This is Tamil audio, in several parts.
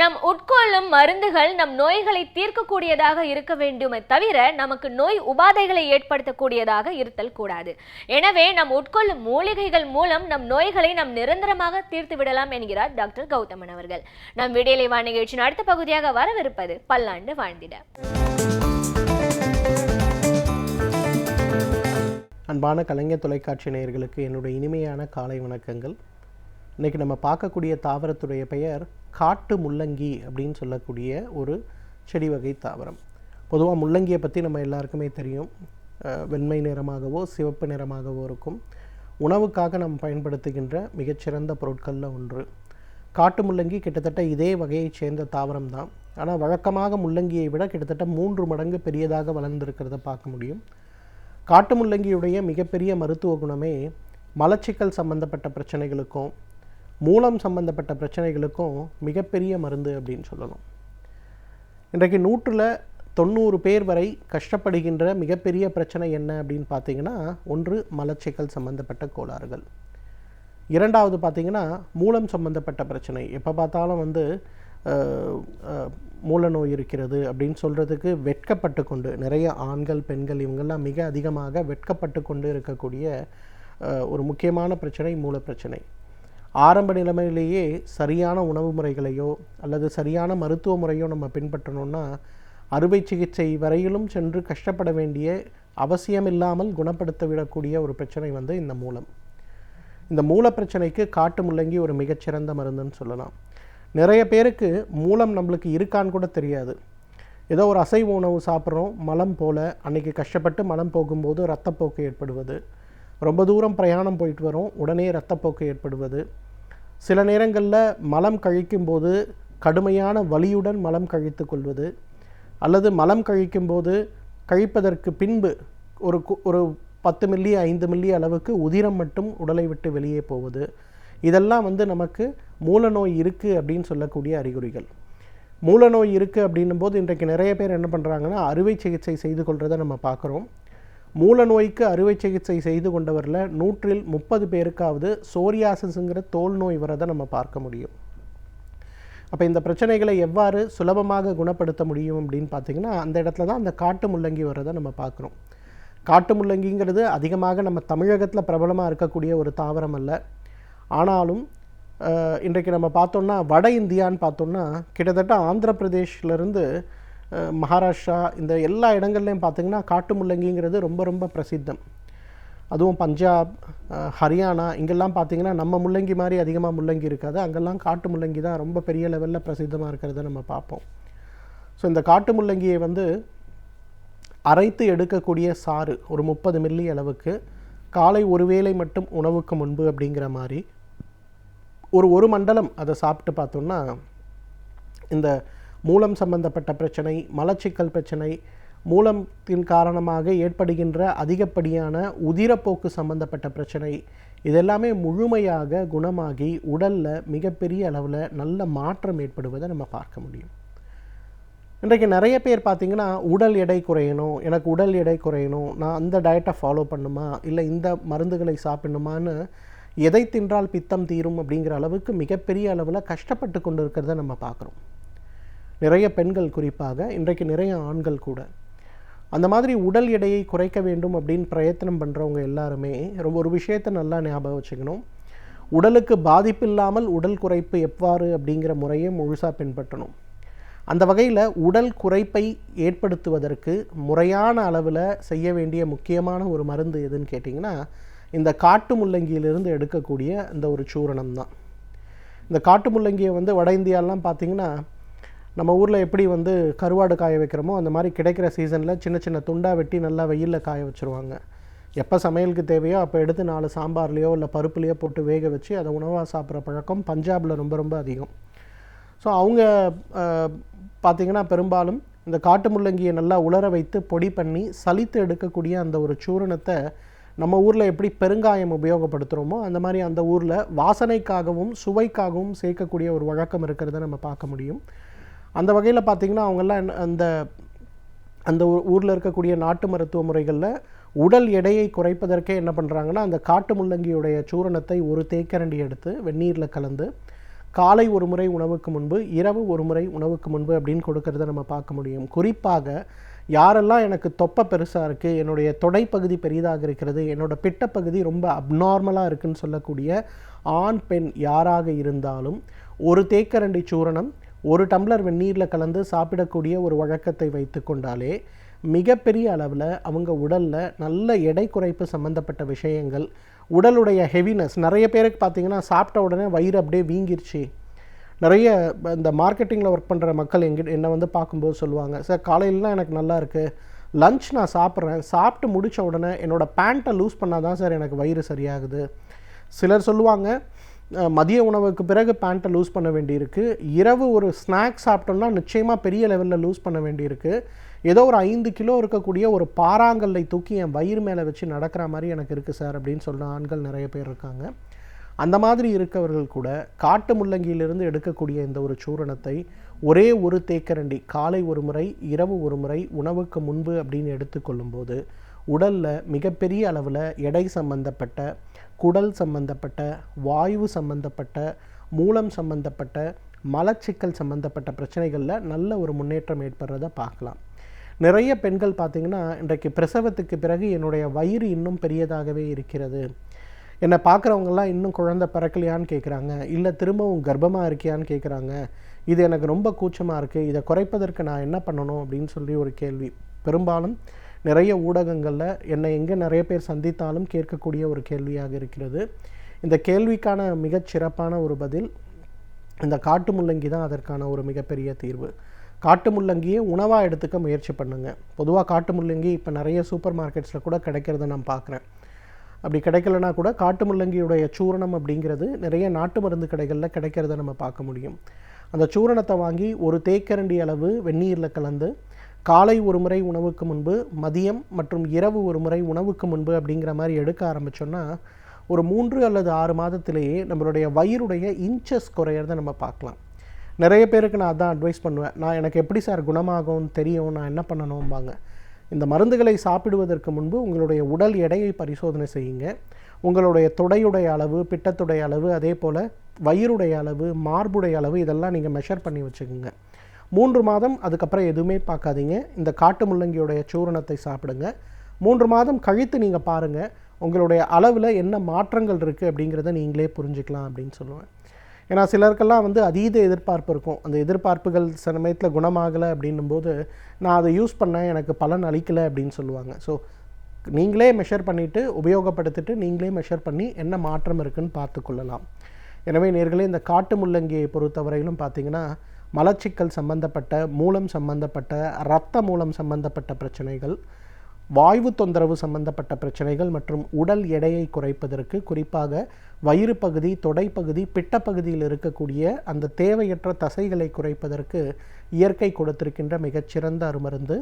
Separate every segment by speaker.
Speaker 1: நம் உட்கொள்ளும் மருந்துகள் நம் நோய்களை தீர்க்கக்கூடியதாக இருக்க வேண்டுமே தவிர நமக்கு நோய் உபாதைகளை ஏற்படுத்தக்கூடியதாக இருத்தல் கூடாது. எனவே நம் உட்கொள்ளும் மூலிகைகள் மூலம் நம் நோய்களை நாம் நிரந்தரமாக தீர்த்து விடலாம் என்கிறார் டாக்டர் கௌதமன் அவர்கள். நம் விடியலை வா நிகழ்ச்சியின் அடுத்த பகுதியாக வரவிருப்பது பல்லாண்டு வாழ்ந்திட.
Speaker 2: அன்பான கலைஞர் தொலைக்காட்சி நேயர்களுக்கு என்னுடைய இனிமையான காலை வணக்கங்கள். இன்றைக்கி நம்ம பார்க்கக்கூடிய தாவரத்துடைய பெயர் காட்டு முள்ளங்கி அப்படின்னு சொல்லக்கூடிய ஒரு செடி வகை தாவரம். பொதுவாக முள்ளங்கியை பற்றி நம்ம எல்லாருக்குமே தெரியும். வெண்மை நிறமாகவோ சிவப்பு நிறமாகவோ இருக்கும். உணவுக்காக நம்ம பயன்படுத்துகின்ற மிகச்சிறந்த பொருட்களில் ஒன்று. காட்டு முள்ளங்கி கிட்டத்தட்ட இதே வகையை சேர்ந்த தாவரம் தான். ஆனால் வழக்கமாக முள்ளங்கியை விட கிட்டத்தட்ட 3 மடங்கு பெரியதாக வளர்ந்திருக்கிறத பார்க்க முடியும். காட்டு முள்ளங்கியுடைய மிகப்பெரிய மருத்துவ குணமே மலச்சிக்கல் சம்பந்தப்பட்ட பிரச்சனைகளுக்கும் மூலம் சம்பந்தப்பட்ட பிரச்சனைகளுக்கும் மிகப்பெரிய மருந்து அப்படின்னு சொல்லணும். இன்றைக்கு 190 பேர் வரை கஷ்டப்படுகின்ற மிகப்பெரிய பிரச்சனை என்ன அப்படின்னு பார்த்தீங்கன்னா, ஒன்று மலச்சிக்கல் சம்பந்தப்பட்ட கோளாறுகள், இரண்டாவது பார்த்தீங்கன்னா மூலம் சம்பந்தப்பட்ட பிரச்சனை. எப்போ பார்த்தாலும் மூல நோய் இருக்கிறது அப்படின்னு சொல்கிறதுக்கு வெட்கப்பட்டு கொண்டு நிறைய ஆண்கள் பெண்கள் இவங்கெல்லாம் மிக அதிகமாக வெட்கப்பட்டு கொண்டு இருக்கக்கூடிய ஒரு முக்கியமான பிரச்சனை மூல பிரச்சனை. ஆரம்ப நிலைமையிலேயே சரியான உணவு முறைகளையோ அல்லது சரியான மருத்துவ முறையோ நம்ம பின்பற்றணும்னா அறுவை சிகிச்சை வரையிலும் சென்று கஷ்டப்பட வேண்டிய அவசியமில்லாமல் குணப்படுத்த விடக்கூடிய ஒரு பிரச்சனை இந்த மூலம். இந்த மூல பிரச்சனைக்கு காட்டு முள்ளங்கி ஒரு மிகச்சிறந்த மருந்துன்னு சொல்லலாம். நிறைய பேருக்கு மூலம் நம்மளுக்கு இருக்கான்னு கூட தெரியாது. ஏதோ ஒரு அசைவ உணவு சாப்பிட்றோம், மலம் போல் அன்றைக்கி கஷ்டப்பட்டு மலம் போகும்போது இரத்தப்போக்கு ஏற்படுவது, ரொம்ப தூரம் பிரயாணம் போயிட்டு வரோம் உடனே இரத்தப்போக்கு ஏற்படுவது, சில நேரங்களில் மலம் கழிக்கும்போது கடுமையான வலியுடன் மலம் கழித்து கொள்வது, அல்லது மலம் கழிக்கும்போது கழிப்பதற்கு பின்பு ஒரு 10 மில்லி 5 மில்லி அளவுக்கு உதிரம் மட்டும் உடலை விட்டு வெளியே போவது, இதெல்லாம் நமக்கு மூலநோய் இருக்குது அப்படின்னு சொல்லக்கூடிய அறிகுறிகள். மூலநோய் இருக்குது அப்படின்னும் போது இன்றைக்கு நிறைய பேர் என்ன பண்ணுறாங்கன்னா அறுவை சிகிச்சை செய்து கொள்கிறத நம்ம பார்க்குறோம். மூல நோய்க்கு அறுவை சிகிச்சை செய்து கொண்டவரில் 130 பேருக்காவது சோரியாசிஸ்ங்கிற தோல் நோய் வரதை நம்ம பார்க்க முடியும். அப்போ இந்த பிரச்சனைகளை எவ்வாறு சுலபமாக குணப்படுத்த முடியும் அப்படின்னு பார்த்திங்கன்னா, அந்த இடத்துல தான் அந்த காட்டு முள்ளங்கி வரதை நம்ம பார்க்குறோம். காட்டு முள்ளங்கிங்கிறது அதிகமாக நம்ம தமிழகத்தில் பிரபலமாக இருக்கக்கூடிய ஒரு தாவரம் அல்ல. ஆனாலும் இன்றைக்கு நம்ம பார்த்தோம்னா வட இந்தியான்னு பார்த்தோம்னா கிட்டத்தட்ட ஆந்திர பிரதேஷ்லேருந்து மகாராஷ்டிரா இந்த எல்லா இடங்கள்லையும் பார்த்திங்கன்னா காட்டு முள்ளங்கிங்கிறது ரொம்ப ரொம்ப பிரசித்தம். அதுவும் பஞ்சாப், ஹரியானா இங்கெல்லாம் பார்த்திங்கன்னா நம்ம முள்ளங்கி மாதிரி அதிகமாக முள்ளங்கி இருக்காது. அங்கெல்லாம் காட்டு முள்ளங்கி தான் ரொம்ப பெரிய லெவலில் பிரசித்தமாக இருக்கிறத நம்ம பார்ப்போம். ஸோ இந்த காட்டு முள்ளங்கியை அரைத்து எடுக்கக்கூடிய சாறு ஒரு 30 மில்லி அளவுக்கு காலை ஒரு வேளை மட்டும் உணவுக்கு முன்பு அப்படிங்கிற மாதிரி ஒரு மண்டலம் அதை சாப்பிட்டு பார்த்தோம்னா இந்த மூலம் சம்பந்தப்பட்ட பிரச்சனை, மலச்சிக்கல் பிரச்சனை, மூலத்தின் காரணமாக ஏற்படுகின்ற அதிகப்படியான உதிரப்போக்கு சம்பந்தப்பட்ட பிரச்சனை, இதெல்லாமே முழுமையாக குணமாகி உடலில் மிகப்பெரிய அளவில் நல்ல மாற்றம் ஏற்படுவதை நம்ம பார்க்க முடியும். இன்றைக்கு நிறைய பேர் பார்த்திங்கன்னா உடல் எடை குறையணும், எனக்கு உடல் எடை குறையணும், நான் அந்த டயட்டை ஃபாலோ பண்ணுமா இல்லை இந்த மருந்துகளை சாப்பிடணுமான்னு எதை தின்றால் பித்தம் தீரும் அப்படிங்கிற அளவுக்கு மிகப்பெரிய அளவில் கஷ்டப்பட்டு கொண்டு இருக்கிறத நம்ம பார்க்குறோம். நிறைய பெண்கள் குறிப்பாக, இன்றைக்கு நிறைய ஆண்கள் கூட அந்த மாதிரி உடல் எடையை குறைக்க வேண்டும் அப்படின்னு பிரயத்தனம் பண்ணுறவங்க எல்லாருமே ஒரு விஷயத்தை நல்லா ஞாபகம் வச்சுக்கணும். உடலுக்கு பாதிப்பில்லாமல் உடல் குறைப்பு எவ்வாறு அப்படிங்கிற முறையை முழுசாக பின்பற்றணும். அந்த வகையில் உடல் குறைப்பை ஏற்படுத்துவதற்கு முறையான அளவில் செய்ய வேண்டிய முக்கியமான ஒரு மருந்து எதுன்னு கேட்டிங்கன்னா, இந்த காட்டு முள்ளங்கியிலிருந்து எடுக்கக்கூடிய இந்த ஒரு சூரணம் தான். இந்த காட்டு முள்ளங்கியை வட இந்தியாலாம் பார்த்திங்கன்னா நம்ம ஊரில் எப்படி கருவாடு காய வைக்கிறோமோ அந்த மாதிரி கிடைக்கிற சீசனில் சின்ன சின்ன துண்டாக வெட்டி நல்லா வெயிலில் காய வச்சுருவாங்க. எப்போ சமையலுக்கு தேவையோ அப்போ எடுத்து 4 சாம்பார்லேயோ இல்லை பருப்புலேயோ போட்டு வேக வச்சு அதை உணவாக சாப்பிட்ற பழக்கம் பஞ்சாபில் ரொம்ப ரொம்ப அதிகம். ஸோ அவங்க பார்த்திங்கன்னா பெரும்பாலும் இந்த காட்டு முள்ளங்கியை நல்லா உலர வைத்து பொடி பண்ணி சலித்து எடுக்கக்கூடிய அந்த ஒரு சூரணத்தை நம்ம ஊரில் எப்படி பெருங்காயம் உபயோகப்படுத்துகிறோமோ அந்த மாதிரி அந்த ஊரில் வாசனைக்காகவும் சுவைக்காகவும் சேர்க்கக்கூடிய ஒரு வழக்கம் இருக்கிறத நம்ம பார்க்க முடியும். அந்த வகையில் பார்த்திங்கன்னா அவங்கெல்லாம் அந்த ஊரில் இருக்கக்கூடிய நாட்டு மருத்துவ முறைகளில் உடல் எடையை குறைப்பதற்கே என்ன பண்ணுறாங்கன்னா, அந்த காட்டு முள்ளங்கியுடைய சூரணத்தை ஒரு தேக்கரண்டி எடுத்து வெந்நீரில் கலந்து காலை ஒரு முறை உணவுக்கு முன்பு, இரவு ஒரு முறை உணவுக்கு முன்பு அப்படின்னு கொடுக்கறத நம்ம பார்க்க முடியும். குறிப்பாக யாரெல்லாம் எனக்கு தொப்பை பெருசாக இருக்குது, என்னுடைய தொடைப்பகுதி பெரிதாக இருக்கிறது, என்னோட பிட்டப்பகுதி ரொம்ப அப்நார்மலாக இருக்குதுன்னு சொல்லக்கூடிய ஆண் பெண் யாராக இருந்தாலும் ஒரு தேக்கரண்டி சூரணம் ஒரு டம்ளர் வெந்நீரில் கலந்து சாப்பிடக்கூடிய ஒரு வழக்கத்தை வைத்து கொண்டாலே மிகப்பெரிய அளவில் அவங்க உடலில் நல்ல எடை குறைப்பு சம்மந்தப்பட்ட விஷயங்கள், உடலுடைய ஹெவினஸ், நிறைய பேருக்கு பார்த்திங்கன்னா சாப்பிட்ட உடனே வயிறு அப்படியே வீங்கிருச்சு. நிறைய இந்த மார்க்கெட்டிங்கில் ஒர்க் பண்ணுற மக்கள் என்னை வந்து பார்க்கும்போது சொல்லுவாங்க, சார் காலையிலலாம் எனக்கு நல்லா இருக்குது, லஞ்ச் நான் சாப்பிட்றேன், சாப்பிட்டு முடித்த உடனே என்னோடய பேண்ட்டை லூஸ் பண்ணால் தான் சார் எனக்கு வயிறு சரியாகுது. சிலர் சொல்லுவாங்க மதிய உணவுக்கு பிறகு பேண்ட்டை லூஸ் பண்ண வேண்டியிருக்கு, இரவு ஒரு ஸ்நாக்ஸ் சாப்பிட்டோம்னா நிச்சயமாக பெரிய லெவலில் லூஸ் பண்ண வேண்டியிருக்கு, ஏதோ ஒரு 5 கிலோ இருக்கக்கூடிய ஒரு பாறாங்கல்லை தூக்கி என் வயிறு மேலே வச்சு நடக்கிற மாதிரி எனக்கு இருக்குது சார் அப்படின்னு சொல்கிற ஆண்கள் நிறைய பேர் இருக்காங்க. அந்த மாதிரி இருக்கவர்கள் கூட காட்டு முள்ளங்கியிலிருந்து எடுக்கக்கூடிய இந்த ஒரு சூரணத்தை ஒரே ஒரு தேக்கரண்டி காலை ஒரு முறை இரவு ஒரு முறை உணவுக்கு முன்பு அப்படின்னு எடுத்துக்கொள்ளும்போது உடலில் மிகப்பெரிய அளவில் எடை சம்பந்தப்பட்ட, குடல் சம்பந்தப்பட்ட, வாயு சம்பந்தப்பட்ட, மூலம் சம்பந்தப்பட்ட, மலச்சிக்கல் சம்பந்தப்பட்ட பிரச்சனைகளில் நல்ல ஒரு முன்னேற்றம் ஏற்படுறதை பார்க்கலாம். நிறைய பெண்கள் பார்த்திங்கன்னா இன்றைக்கு பிரசவத்துக்கு பிறகு என்னுடைய வயிறு இன்னும் பெரியதாகவே இருக்கிறது, என்னை பார்க்குறவங்கெல்லாம் இன்னும் குழந்தை பிறக்கலையான்னு கேட்குறாங்க, இல்லை திரும்பவும் கர்ப்பமாக இருக்கியான்னு கேட்குறாங்க, இது எனக்கு ரொம்ப கூச்சமாக இருக்குது, இதை குறைப்பதற்கு நான் என்ன பண்ணணும் அப்படின்னு சொல்லி ஒரு கேள்வி பெரும்பாலும் நிறைய ஊடகங்களில் என்னை எங்கே நிறைய பேர் சந்தித்தாலும் கேட்கக்கூடிய ஒரு கேள்வியாக இருக்கிறது. இந்த கேள்விக்கான மிகச்சிறப்பான ஒரு பதில் இந்த காட்டு முள்ளங்கி தான் அதற்கான ஒரு மிகப்பெரிய தீர்வு. காட்டு முள்ளங்கியை உணவாக எடுத்துக்க முயற்சி பண்ணுங்கள். பொதுவாக காட்டு முள்ளங்கி இப்போ நிறைய சூப்பர் மார்க்கெட்ஸில் கூட கிடைக்கிறத நான் பார்க்குறேன். அப்படி கிடைக்கலனா கூட காட்டு முள்ளங்கியுடைய சூரணம் அப்படிங்கிறது நிறைய நாட்டு மருந்து கடைகளில் கிடைக்கிறத நம்ம பார்க்க முடியும். அந்த சூரணத்தை வாங்கி ஒரு தேக்கரண்டி அளவு வெந்நீரில் கலந்து காலை ஒரு முறை உணவுக்கு முன்பு, மதியம் மற்றும் இரவு ஒரு முறை உணவுக்கு முன்பு அப்படிங்கிற மாதிரி எடுக்க ஆரம்பித்தோன்னா ஒரு 3 அல்லது 6 மாதத்திலேயே நம்மளுடைய வயிறுடைய இன்ச்சஸ் குறையிறத நம்ம பார்க்கலாம். நிறைய பேருக்கு நான் அதான் அட்வைஸ் பண்ணுவேன், எனக்கு எப்படி சார் குணமாகும்னு தெரியும், நான் என்ன பண்ணணும்பாங்க. இந்த மருந்துகளை சாப்பிடுவதற்கு முன்பு உங்களுடைய உடல் எடையை பரிசோதனை செய்யுங்க. உங்களுடைய தொடையுடைய அளவு, பிட்டத்துடைய அளவு, அதே போல் வயிறுடைய அளவு, மார்புடைய அளவு இதெல்லாம் நீங்கள் மெஷர் பண்ணி வச்சுக்கோங்க. 3 மாதம் அதுக்கப்புறம் எதுவுமே பார்க்காதீங்க, இந்த காட்டு முள்ளங்கியோடைய சூரணத்தை சாப்பிடுங்க. 3 மாதம் கழித்து நீங்கள் பாருங்கள் உங்களுடைய அளவில் என்ன மாற்றங்கள் இருக்குது அப்படிங்கிறத நீங்களே புரிஞ்சுக்கலாம் அப்படின்னு சொல்லுவேன். ஏன்னா சிலருக்கெல்லாம் வந்து அதீத எதிர்பார்ப்பு இருக்கும், அந்த எதிர்பார்ப்புகள் சமயத்தில் குணமாகலை அப்படின்னும்போது நான் அதை யூஸ் பண்ணேன் எனக்கு பலன் அளிக்கலை அப்படின்னு சொல்லுவாங்க. ஸோ நீங்களே மெஷர் பண்ணிவிட்டு உபயோகப்படுத்திட்டு நீங்களே மெஷர் பண்ணி என்ன மாற்றம் இருக்குதுன்னு பார்த்து கொள்ளலாம். எனவே நேர்களே, இந்த காட்டு முள்ளங்கியை பொறுத்தவரையிலும் பார்த்திங்கன்னா மலச்சிக்கல் சம்பந்தப்பட்ட, மூலம் சம்பந்தப்பட்ட, இரத்த மூலம் சம்பந்தப்பட்ட பிரச்சனைகள், வாயு தொந்தரவு சம்பந்தப்பட்ட பிரச்சனைகள் மற்றும் உடல் எடையை குறைப்பதற்கு, குறிப்பாக வயிறு பகுதி, தொடைப்பகுதி, பிட்டப்பகுதியில் இருக்கக்கூடிய அந்த தேவையற்ற தசைகளை குறைப்பதற்கு இயற்கை கொடுத்திருக்கின்ற மிகச்சிறந்த அருமருந்து.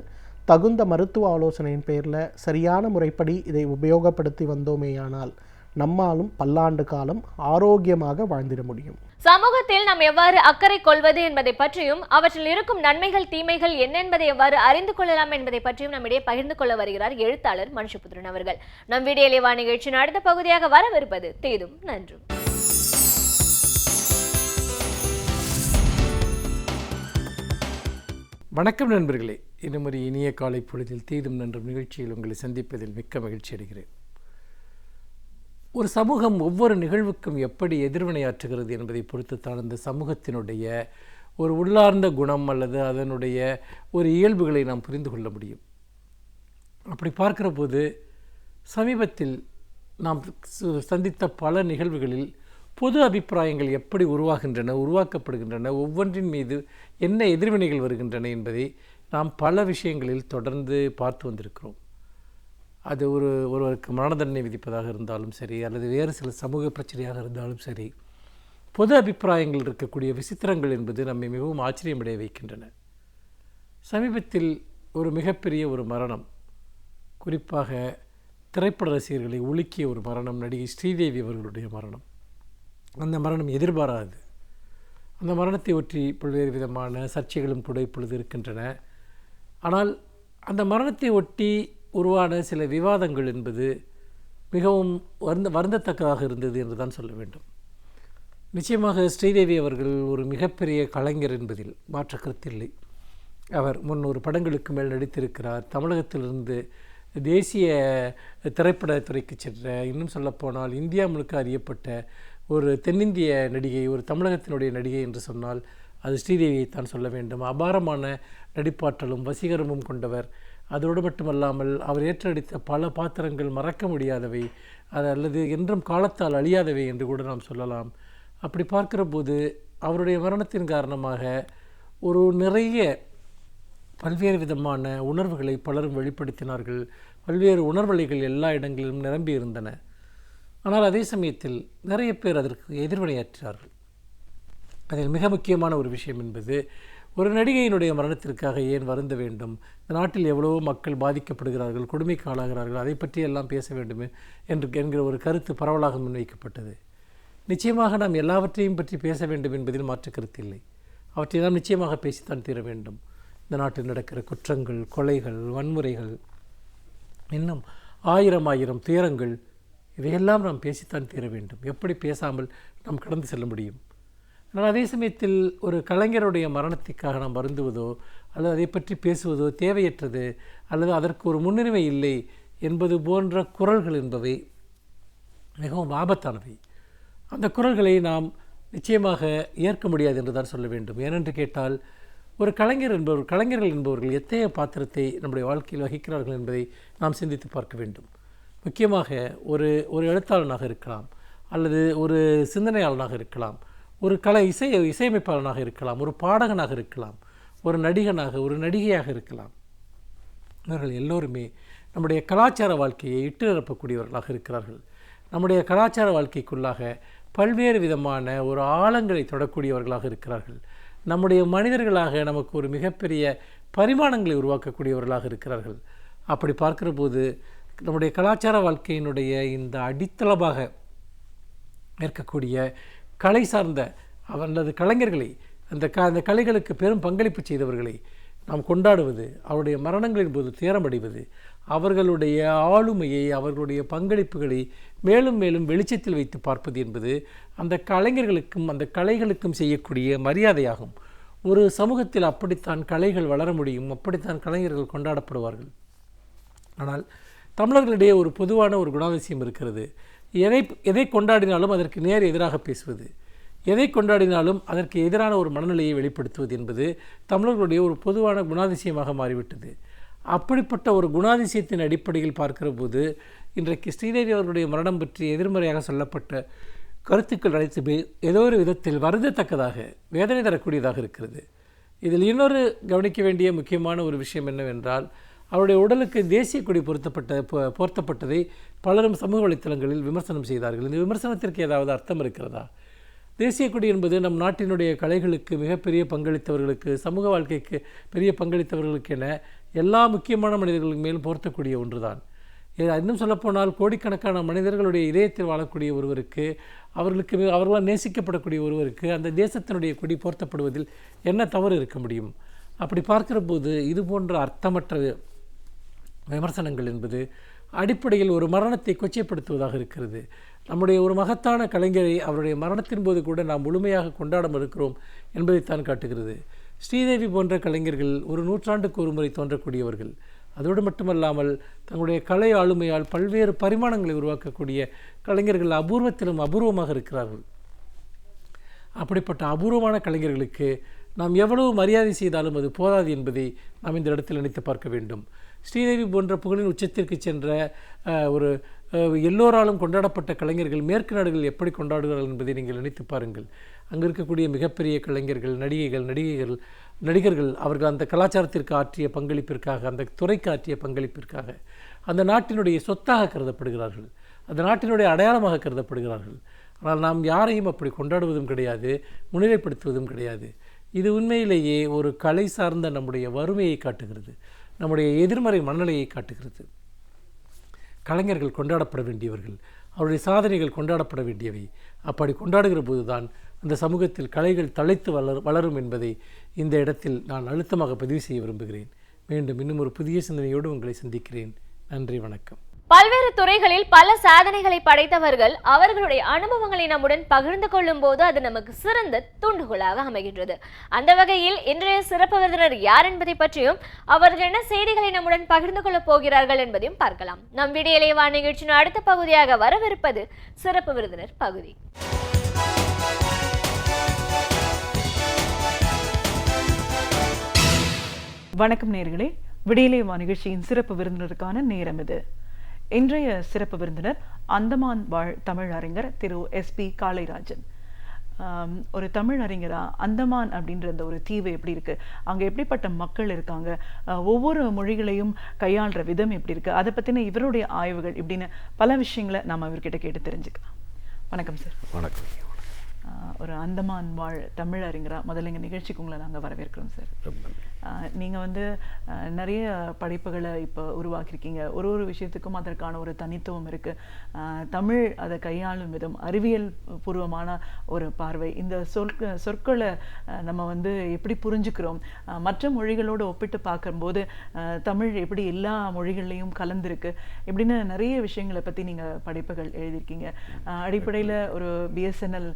Speaker 2: தகுந்த மருத்துவ ஆலோசனையின் பேரில் சரியான முறைப்படி இதை உபயோகப்படுத்தி வந்தோமேயானால் நம்மாலும் பல்லாண்டு காலம் ஆரோக்கியமாக வாழ்ந்திட முடியும்.
Speaker 1: சமூகத்தில் நாம் எவ்வாறு அக்கறை கொள்வது என்பதை பற்றியும், அவற்றில் இருக்கும் நன்மைகள் தீமைகள் என்ன என்பதை எவ்வாறு அறிந்து கொள்ளலாம் என்பதை பற்றியும் நம்மிடையே பகிர்ந்து கொள்ள வருகிறார் எழுத்தாளர் மனுஷபுத்திரன் அவர்கள். நம் வீடியோலேவா நிகழ்ச்சியின் அடுத்த பகுதியாக வரவிருப்பது தீதும் நன்றும்.
Speaker 3: வணக்கம் நண்பர்களே, இன்னும் ஒரு இனிய காலை பொழுதில் தீதும் நன்றும் நிகழ்ச்சியில் உங்களை சந்திப்பதில் மிக்க மகிழ்ச்சி அடைகிறேன். ஒரு சமூகம் ஒவ்வொரு நிகழ்வுக்கும் எப்படி எதிர்வினையாற்றுகிறது என்பதை பொறுத்துத்தான் அந்த சமூகத்தினுடைய ஒரு உள்ளார்ந்த குணம் அல்லது அதனுடைய ஒரு இயல்புகளை நாம் புரிந்து கொள்ள முடியும். அப்படி பார்க்கிற போது சமீபத்தில் நாம் சந்தித்த பல நிகழ்வுகளில் பொது அபிப்பிராயங்கள் எப்படி உருவாக்கப்படுகின்றன, ஒவ்வொன்றின் மீது என்ன எதிர்வினைகள் வருகின்றன என்பதை நாம் பல விஷயங்களில் தொடர்ந்து பார்த்து வந்திருக்கிறோம். அது ஒருவருக்கு மரண தண்டனை விதிப்பதாக இருந்தாலும் சரி, அல்லது வேறு சில சமூக பிரச்சனையாக இருந்தாலும் சரி, பொது அபிப்பிராயங்கள் இருக்கக்கூடிய விசித்திரங்கள் என்பது நம்மை மிகவும் ஆச்சரியமடைய வைக்கின்றன. சமீபத்தில் ஒரு மிகப்பெரிய ஒரு மரணம், குறிப்பாக திரைப்பட ரசிகர்களை உலுக்கிய ஒரு மரணம் நடிகை ஸ்ரீதேவி அவர்களுடைய மரணம். அந்த மரணம் எதிர்பாராது. அந்த மரணத்தை ஒற்றி பல்வேறு விதமான சர்ச்சைகளும் கூட இப்பொழுது இருக்கின்றன. ஆனால் அந்த மரணத்தை ஒட்டி உருவான சில விவாதங்கள் என்பது மிகவும் வருந்தத்தக்கதாக இருந்தது என்று தான் சொல்ல வேண்டும். நிச்சயமாக ஸ்ரீதேவி அவர்கள் ஒரு மிகப்பெரிய கலைஞர் என்பதில் மாற்ற கருத்தில்லை. அவர் முன்னூறு படங்களுக்கு மேல் நடித்திருக்கிறார். தமிழகத்திலிருந்து தேசிய திரைப்படத்துறைக்கு சென்ற, இன்னும் சொல்லப்போனால் இந்தியா முழுக்க அறியப்பட்ட ஒரு தென்னிந்திய நடிகை, ஒரு தமிழகத்தினுடைய நடிகை என்று சொன்னால் அது ஸ்ரீதேவியைத்தான் சொல்ல வேண்டும். அபாரமான நடிப்பாற்றலும் வசீகரமும் கொண்டவர். அதோடு மட்டுமல்லாமல் அவர் ஏற்றெடுத்த பல பாத்திரங்கள் மறக்க முடியாதவை, அல்லது என்றும் காலத்தால் அழியாதவை என்று கூட நாம் சொல்லலாம். அப்படி பார்க்கிற போது அவருடைய மரணத்தின் காரணமாக ஒரு நிறைய பல்வேறு விதமான உணர்வுகளை பலரும் வெளிப்படுத்தினார்கள். பல்வேறு உணர்வலைகள் எல்லா இடங்களிலும் நிரம்பி இருந்தன. ஆனால் அதே சமயத்தில் நிறைய பேர் அதற்கு எதிர்வினையாற்றினார்கள். அதில் மிக முக்கியமான ஒரு விஷயம் என்பது, ஒரு நடிகையினுடைய மரணத்திற்காக ஏன் வருந்த வேண்டும்? இந்த நாட்டில் எவ்வளவோ மக்கள் பாதிக்கப்படுகிறார்கள், கொடுமைக்கு ஆளாகிறார்கள், அதை பற்றி எல்லாம் பேச வேண்டும் என்கிற ஒரு கருத்து பரவலாக முன்வைக்கப்பட்டது. நிச்சயமாக நாம் எல்லாவற்றையும் பற்றி பேச வேண்டும் என்பதில் மாற்று கருத்து இல்லை. அவற்றை நாம் நிச்சயமாக பேசித்தான் தீர வேண்டும். இந்த நாட்டில் நடக்கிற குற்றங்கள், கொலைகள், வன்முறைகள், இன்னும் ஆயிரம் துயரங்கள், இதையெல்லாம் நாம் பேசித்தான் தீர வேண்டும். எப்படி பேசாமல் நாம் கடந்து செல்ல முடியும்? ஆனால் அதே சமயத்தில் ஒரு கலைஞருடைய மரணத்திற்காக நாம் வருந்துவதோ அல்லது அதை பற்றி பேசுவதோ தேவையற்றது, அல்லது அதற்கு ஒரு முன்னுரிமை இல்லை என்பது போன்ற குரல்கள் என்பவை மிகவும் ஆபத்தானவை. அந்த குரல்களை நாம் நிச்சயமாக ஏற்க முடியாது என்று தான் சொல்ல வேண்டும். ஏனென்று கேட்டால், ஒரு கலைஞர்கள் என்பவர்கள் எத்தகைய பாத்திரத்தை நம்முடைய வாழ்க்கையில் வகிக்கிறார்கள் என்பதை நாம் சிந்தித்து பார்க்க வேண்டும். முக்கியமாக ஒரு எழுத்தாளனாக இருக்கலாம், அல்லது ஒரு சிந்தனையாளனாக இருக்கலாம், ஒரு இசையமைப்பாளனாக இருக்கலாம், ஒரு பாடகனாக இருக்கலாம், ஒரு நடிகனாக, ஒரு நடிகையாக இருக்கலாம். இவர்கள் எல்லோருமே நம்முடைய கலாச்சார வாழ்க்கையை இட்டு நிரப்பக்கூடியவர்களாக இருக்கிறார்கள். நம்முடைய கலாச்சார வாழ்க்கைக்குள்ளாக பல்வேறு விதமான ஒரு ஆழங்களை தொடக்கூடியவர்களாக இருக்கிறார்கள். நம்முடைய மனிதர்களாக நமக்கு ஒரு மிகப்பெரிய பரிமாணங்களை உருவாக்கக்கூடியவர்களாக இருக்கிறார்கள். அப்படி பார்க்கிற போது நம்முடைய கலாச்சார வாழ்க்கையினுடைய இந்த அடித்தளமாக இருக்கக்கூடிய கலை சார்ந்த அல்லது கலைஞர்களை, அந்த கலைகளுக்கு பெரும் பங்களிப்பு செய்தவர்களை நாம் கொண்டாடுவது, அவருடைய மரணங்களின் போது துயரமடைவது, அவர்களுடைய ஆளுமையை, அவர்களுடைய பங்களிப்புகளை மேலும் மேலும் வெளிச்சத்தில் வைத்து பார்ப்பது என்பது அந்த கலைஞர்களுக்கும் அந்த கலைகளுக்கும் செய்யக்கூடிய மரியாதையாகும். ஒரு சமூகத்தில் அப்படித்தான் கலைகள் வளர முடியும், அப்படித்தான் கலைஞர்கள் கொண்டாடப்படுவார்கள். ஆனால் தமிழர்களிடையே ஒரு பொதுவான ஒரு குணாதிசயம் இருக்கிறது. எதை கொண்டாடினாலும் அதற்கு நேர் எதிராக பேசுவது, எதை கொண்டாடினாலும் அதற்கு எதிரான ஒரு மனநிலையை வெளிப்படுத்துவது என்பது தமிழர்களுடைய ஒரு பொதுவான குணாதிசயமாக மாறிவிட்டது. அப்படிப்பட்ட ஒரு குணாதிசயத்தின் அடிப்படையில் பார்க்கிற போது இன்றைக்கு ஸ்ரீதேவி அவர்களுடைய மரணம் பற்றி எதிர்மறையாக சொல்லப்பட்ட கருத்துக்கள் அனைத்துமே ஏதோ ஒரு விதத்தில் வருந்தத்தக்கதாக, வேதனை தரக்கூடியதாக இருக்கிறது. இதில் இன்னொரு கவனிக்க வேண்டிய முக்கியமான ஒரு விஷயம் என்னவென்றால், அவருடைய உடலுக்கு தேசிய கொடி போர்த்தப்பட்டதை பலரும் சமூக வலைத்தளங்களில் விமர்சனம் செய்தார்கள். இந்த விமர்சனத்திற்கு ஏதாவது அர்த்தம் இருக்கிறதா? தேசிய கொடி என்பது நம் நாட்டினுடைய கலைகளுக்கு மிகப்பெரிய பங்களித்தவர்களுக்கு, சமூக வாழ்க்கைக்கு பெரிய பங்களித்தவர்களுக்கு என எல்லா முக்கியமான மனிதர்களுக்கு மேலும் போர்த்தக்கூடிய ஒன்றுதான். இன்னும் சொல்லப்போனால் கோடிக்கணக்கான மனிதர்களுடைய இதயத்தில் வாழக்கூடிய ஒருவருக்கு, அவர்களால் நேசிக்கப்படக்கூடிய ஒருவருக்கு அந்த தேசத்தினுடைய கொடி போர்த்தப்படுவதில் என்ன தவறு இருக்க முடியும்? அப்படி பார்க்கிற போது இது போன்ற அர்த்தமற்ற விமர்சனங்கள் என்பது அடிப்படையில் ஒரு மரணத்தை கொச்சைப்படுத்துவதாக இருக்கிறது. நம்முடைய ஒரு மகத்தான கலைஞரை அவருடைய மரணத்தின் போது கூட நாம் முழுமையாக கொண்டாட மறுக்கிறோம் என்பதைத்தான் காட்டுகிறது. ஸ்ரீதேவி போன்ற கலைஞர்கள் ஒரு நூற்றாண்டுக்கு ஒரு முறை தோன்றக்கூடியவர்கள். அதோடு மட்டுமல்லாமல் தங்களுடைய கலை ஆளுமையால் பல்வேறு பரிமாணங்களை உருவாக்கக்கூடிய கலைஞர்கள் அபூர்வத்திலும் அபூர்வமாக இருக்கிறார்கள். அப்படிப்பட்ட அபூர்வமான கலைஞர்களுக்கு நாம் எவ்வளவு மரியாதை செய்தாலும் அது போதாது என்பதை நாம் இந்த இடத்தில் நினைத்து பார்க்க வேண்டும். ஸ்ரீதேவி போன்ற புகழின் உச்சத்திற்கு சென்ற ஒரு எல்லோராலும் கொண்டாடப்பட்ட கலைஞர்கள் மேற்கு நாடுகள் எப்படி கொண்டாடுகிறார்கள் என்பதை நீங்கள் நினைத்து பாருங்கள். அங்கே இருக்கக்கூடிய மிகப்பெரிய கலைஞர்கள், நடிகர்கள் அவர்கள் அந்த கலாச்சாரத்திற்கு ஆற்றிய பங்களிப்பிற்காக, அந்த துறைக்கு ஆற்றிய பங்களிப்பிற்காக அந்த நாட்டினுடைய சொத்தாக கருதப்படுகிறார்கள், அந்த நாட்டினுடைய அடையாளமாக கருதப்படுகிறார்கள். ஆனால் நாம் யாரையும் அப்படி கொண்டாடுவதும் கிடையாது, முன்னிலைப்படுத்துவதும் கிடையாது. இது உண்மையிலேயே ஒரு கலை சார்ந்த நம்முடைய வறுமையை காட்டுகிறது, நம்முடைய எதிர்மறை மனநிலையை காட்டுகிறது. கலைஞர்கள் கொண்டாடப்பட வேண்டியவர்கள், அவருடைய சாதனைகள் கொண்டாடப்பட வேண்டியவை. அப்படி கொண்டாடுகிற போதுதான் அந்த சமூகத்தில் கலைகள் தழைத்து வளரும் என்பதை இந்த இடத்தில் நான் அழுத்தமாக பதிவு செய்ய விரும்புகிறேன். மீண்டும் இன்னும் ஒரு புதிய சிந்தனையோடு உங்களை சந்திக்கிறேன். நன்றி, வணக்கம்.
Speaker 1: பல்வேறு துறைகளில் பல சாதனைகளை படைத்தவர்கள் அவர்களுடைய அனுபவங்களை நம்முடன் பகிர்ந்து கொள்ளும் போது அது நமக்கு சிறந்த தூண்டுகோலாக அமைகின்றது. அந்த வகையில் இன்றைய சிறப்பு விருந்தினர் யார் என்பதை பற்றியும் அவர்கள் என்ன செய்திகளை நம்முடன் பகிர்ந்து கொள்ளப் போகிறார்கள் என்பதையும் பார்க்கலாம். நம் விடியலை வா நிகழ்ச்சியின் அடுத்த பகுதியாக வரவிருப்பது சிறப்பு விருந்தினர் பகுதி.
Speaker 4: வணக்கம் நேயர்களே, விடியலை வா நிகழ்ச்சியின் சிறப்பு விருந்தினருக்கான நேரம் இது. இன்றைய சிறப்பு விருந்தினர் அந்தமான் வாழ் தமிழ் அறிஞர் திரு SP காளைராஜன். ஒரு தமிழ் அறிஞரா அந்தமான் அப்படின்ற அந்த ஒரு தீவு எப்படி இருக்கு, அங்க எப்படிப்பட்ட மக்கள் இருக்காங்க, ஒவ்வொரு மொழிகளையும் கையாளுற விதம் எப்படி இருக்கு, அதை பத்தின இவருடைய ஆய்வுகள் இப்படின்னு பல விஷயங்களை நாம இவர்கிட்ட கேட்டு தெரிஞ்சுக்கலாம். வணக்கம் சார்.
Speaker 5: வணக்கம்.
Speaker 4: ஒரு அந்தமான் வாழ் தமிழ் அறிஞரா முதல்ல எங்கள் நிகழ்ச்சிக்கு உங்களை நாங்கள் வரவேற்கிறோம் சார். நீங்கள் வந்து நிறைய படைப்புகளை இப்போ உருவாக்கியிருக்கீங்க. ஒரு விஷயத்துக்கும் அதற்கான ஒரு தனித்துவம் இருக்குது. தமிழ் அதை கையாளும் விதம், அறிவியல் பூர்வமான ஒரு பார்வை, இந்த சொற்களை நம்ம வந்து எப்படி புரிஞ்சுக்கிறோம், மற்ற மொழிகளோடு ஒப்பிட்டு பார்க்கும்போது தமிழ் எப்படி எல்லா மொழிகள்லையும் கலந்துருக்கு இப்படின்னு நிறைய விஷயங்களை பற்றி நீங்கள் படைப்புகள் எழுதியிருக்கீங்க. அடிப்படையில் ஒரு BSNL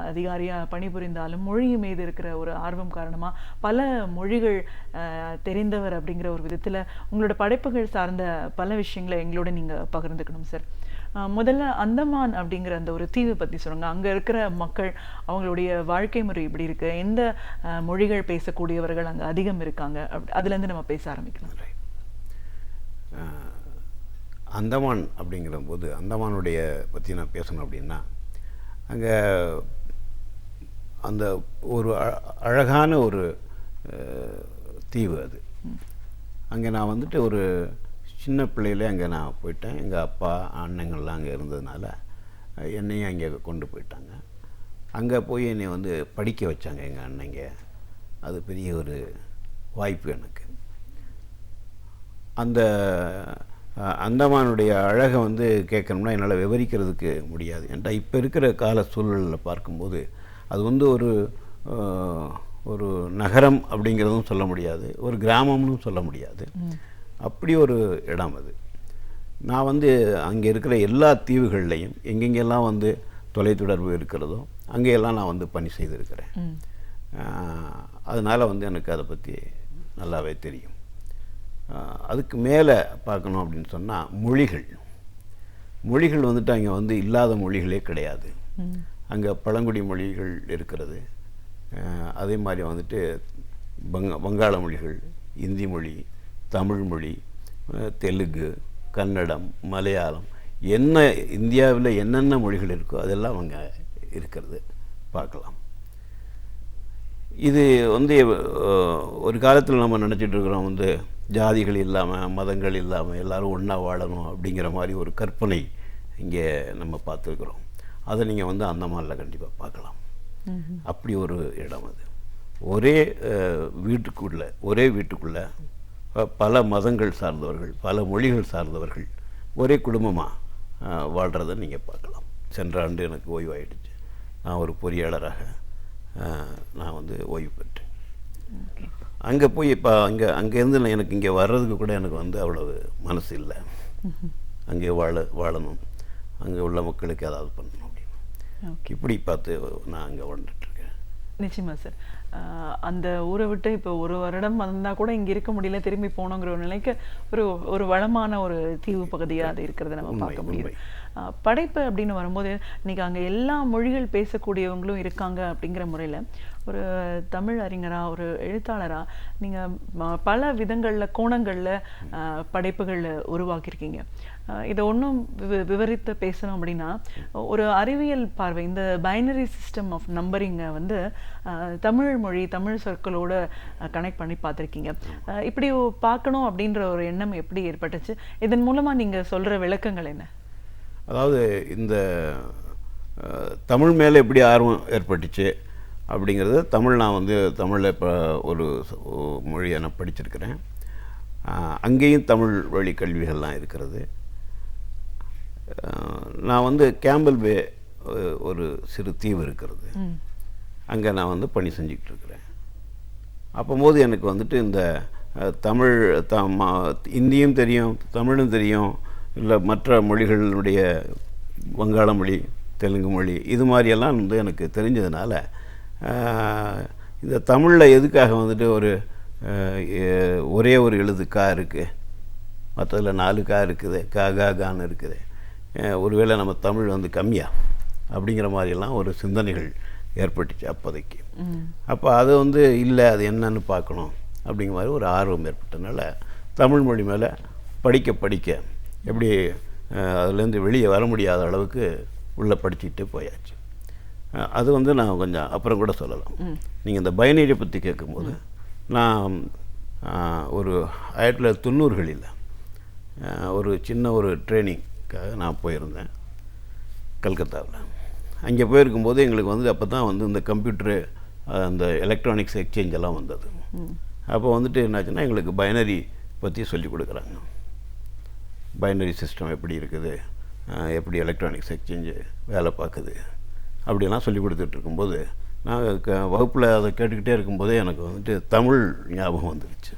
Speaker 4: அதிகாரியாக பணிபுரிந்தாலும் மொழி மீது இருக்கிற ஒரு ஆர்வம் காரணமாக பல மொழிகள் தெரிந்தவர் அப்படிங்கிற ஒரு விதத்தில் உங்களோட படைப்புகள் சார்ந்த பல விஷயங்களை எங்களோட நீங்கள் பகிர்ந்துக்கணும் சார். முதல்ல அந்தமான் அப்படிங்கிற அந்த ஒரு தீவை பற்றி சொல்லுங்க. அங்கே இருக்கிற மக்கள் அவங்களுடைய வாழ்க்கை முறை இப்படி இருக்கு, எந்த மொழிகள் பேசக்கூடியவர்கள் அங்கே அதிகம் இருக்காங்க, அதுலேருந்து நம்ம பேச ஆரம்பிக்கலாம்.
Speaker 5: அந்தமான் அப்படிங்கிற போது அந்தமானுடைய பற்றி நான் பேசணும் அப்படின்னா, அங்கே அந்த ஒரு அழகான ஒரு தீவு அது. அங்கே நான் வந்துட்டு ஒரு சின்ன பிள்ளையிலே அங்கே நான் போயிட்டேன். எங்கள் அப்பா அண்ணங்கள்லாம் அங்கே இருந்ததுனால என்னையும் அங்கே கொண்டு போயிட்டாங்க. அங்கே போய் என்னை வந்து படிக்க வச்சாங்க எங்கள் அண்ணங்க. அது பெரிய ஒரு வாய்ப்பு எனக்கு. அந்த அந்தமானுடைய அழகை வந்து கேட்கணும்னா என்னால் விவரிக்கிறதுக்கு முடியாது. ஏன்டா இப்போ இருக்கிற கால சூழலில் பார்க்கும்போது அது வந்து ஒரு நகரம் அப்படிங்கிறதும் சொல்ல முடியாது, ஒரு கிராமம்னு சொல்ல முடியாது. அப்படி ஒரு இடம் அது. நான் வந்து அங்கே இருக்கிற எல்லா தீவுகள்லையும் எங்கெங்கெல்லாம் வந்து தொலைத்தொடர்பு இருக்கிறதோ அங்கேயெல்லாம் நான் வந்து பணி செய்திருக்கிறேன். அதனால் வந்து எனக்கு அதை பற்றி நல்லாவே தெரியும். அதுக்கு மேலே பார்க்கணும் அப்படின்னு சொன்னால் மொழிகள் வந்துட்டு அங்கே வந்து இல்லாத மொழிகளே கிடையாது. அங்கே பழங்குடி மொழிகள் இருக்கிறது. அதே மாதிரி வந்துட்டு வங்காள மொழிகள், இந்தி மொழி, தமிழ் மொழி, தெலுங்கு, கன்னடம், மலையாளம், என்ன இந்தியாவில் என்னென்ன மொழிகள் இருக்கோ அதெல்லாம் அங்கே இருக்கிறது பார்க்கலாம். இது வந்து ஒரு காலத்தில் நம்ம நினச்சிட்டு இருக்கிறோம் வந்து ஜாதிகள் இல்லாமல் மதங்கள் இல்லாமல் எல்லோரும் ஒன்றா வாழணும் அப்படிங்கிற மாதிரி ஒரு கற்பனை இங்கே நம்ம பார்த்துருக்குறோம். அதை நீங்கள் வந்து அந்தமானில் கண்டிப்பாக பார்க்கலாம். அப்படி ஒரு இடம் அது. ஒரே வீட்டுக்குள்ளே பல மதங்கள் சார்ந்தவர்கள், பல மொழிகள் சார்ந்தவர்கள் ஒரே குடும்பமாக வாழ்கிறத நீங்கள் பார்க்கலாம். சென்ற ஆண்டு எனக்கு ஓய்வாயிடுச்சு. நான் ஒரு பொறியாளராக நான் வந்து ஓய்வு பெற்றேன். அங்கே போய் இப்போ அங்கேருந்து எனக்கு இங்கே வர்றதுக்கு கூட எனக்கு வந்து அவ்வளவு மனசு இல்லை. அங்கே வாழணும், அங்கே உள்ள மக்களுக்கு ஏதாவது பண்ணணும் அப்படின்னு இப்படி பார்த்து நான் அங்கே வாழ்ந்துட்டுருக்கேன்.
Speaker 4: நிச்சயமா சார். அந்த ஊரை விட்டு இப்போ ஒரு வருடம் வந்தால் கூட இங்கே இருக்க முடியல, திரும்பி போனோங்கிற ஒரு நிலைக்கு ஒரு வளமான ஒரு தீவு பகுதியாக அது இருக்கிறத நம்ம பார்க்க முடியும். படைப்பு அப்படின்னு வரும்போது இன்னைக்கு அங்கே எல்லா மொழிகள் பேசக்கூடியவங்களும் இருக்காங்க அப்படிங்கிற முறையில் ஒரு தமிழ் அறிஞராக, ஒரு எழுத்தாளராக நீங்கள் பல விதங்களில் கோணங்களில் படைப்புகள் உருவாக்கியிருக்கீங்க. இதை ஒன்றும் விவரித்து பேசணும் அப்படின்னா, ஒரு அறிவியல் பார்வை, இந்த பைனரி சிஸ்டம் ஆஃப் நம்பரிங்கை வந்து தமிழ் மொழி, தமிழ் சொற்களோடு கனெக்ட் பண்ணி பார்த்துருக்கீங்க. இப்படி பார்க்கணும் அப்படின்ற ஒரு எண்ணம் எப்படி ஏற்பட்டுச்சு? இதன் மூலமாக நீங்கள் சொல்கிற விளக்கங்கள் என்ன?
Speaker 5: அதாவது இந்த தமிழ் மேலே எப்படி ஆர்வம் ஏற்பட்டுச்சு அப்படிங்கிறது, நான் வந்து தமிழில் இப்போ ஒரு மொழியை நான் படிச்சிருக்கிறேன். அங்கேயும் தமிழ் வழி கல்விகள்லாம் இருக்கிறது. நான் வந்து கேம்பல் பே ஒரு சிறு தீவு இருக்கிறது, அங்கே நான் வந்து பணி செஞ்சுக்கிட்டு இருக்கிறேன். அப்போது எனக்கு வந்துட்டு இந்த தமிழ் இந்தியும் தெரியும், தமிழும் தெரியும், இல்லை மற்ற மொழிகளுடைய வங்காள மொழி, தெலுங்கு மொழி இது மாதிரியெல்லாம் வந்து எனக்கு தெரிஞ்சதுனால இந்த தமிழில் எதுக்காக வந்துட்டு ஒரே ஒரு எழுது கா இருக்குது, மற்றதில் 4 கா இருக்குது, கான்னு இருக்குது, ஒருவேளை நம்ம தமிழ் வந்து கம்மியா அப்படிங்கிற மாதிரியெல்லாம் ஒரு சிந்தனைகள் ஏற்பட்டுச்சு அப்போதைக்கு. அப்போ அது வந்து இல்லை, அது என்னன்னு பார்க்கணும் அப்படிங்கிற மாதிரி ஒரு ஆர்வம் ஏற்பட்டனால தமிழ் மொழி மேலே படிக்க எப்படி அதுலேருந்து வெளியே வர முடியாத அளவுக்கு உள்ளே படிச்சுக்கிட்டே போயாச்சு. அது வந்து நான் கொஞ்சம் அப்புறம் கூட சொல்லலாம். நீங்கள் இந்த பைனரியை பற்றி கேட்கும்போது நான் ஒரு 1990களில் ஒரு சின்ன ஒரு ட்ரைனிங்காக நான் போயிருந்தேன் கல்கத்தாவில். அங்கே போயிருக்கும்போது எங்களுக்கு வந்து அப்போ தான் வந்து இந்த கம்ப்யூட்டரு, அந்த எலக்ட்ரானிக்ஸ் எக்ஸ்சேஞ்ச் எல்லாம் வந்தது. அப்போ வந்துட்டு என்னாச்சுன்னா எங்களுக்கு பைனரி பற்றி சொல்லிக் கொடுக்குறாங்க. பைனரி சிஸ்டம் எப்படி இருக்குது, எப்படி எலக்ட்ரானிக்ஸ் எக்ஸ்சேஞ்சு வேலை பார்க்குது அப்படிலாம் சொல்லி கொடுத்துட்டு இருக்கும்போது நான் வகுப்பில் அதை கேட்டுக்கிட்டே இருக்கும்போதே எனக்கு வந்துட்டு தமிழ் ஞாபகம் வந்துடுச்சு.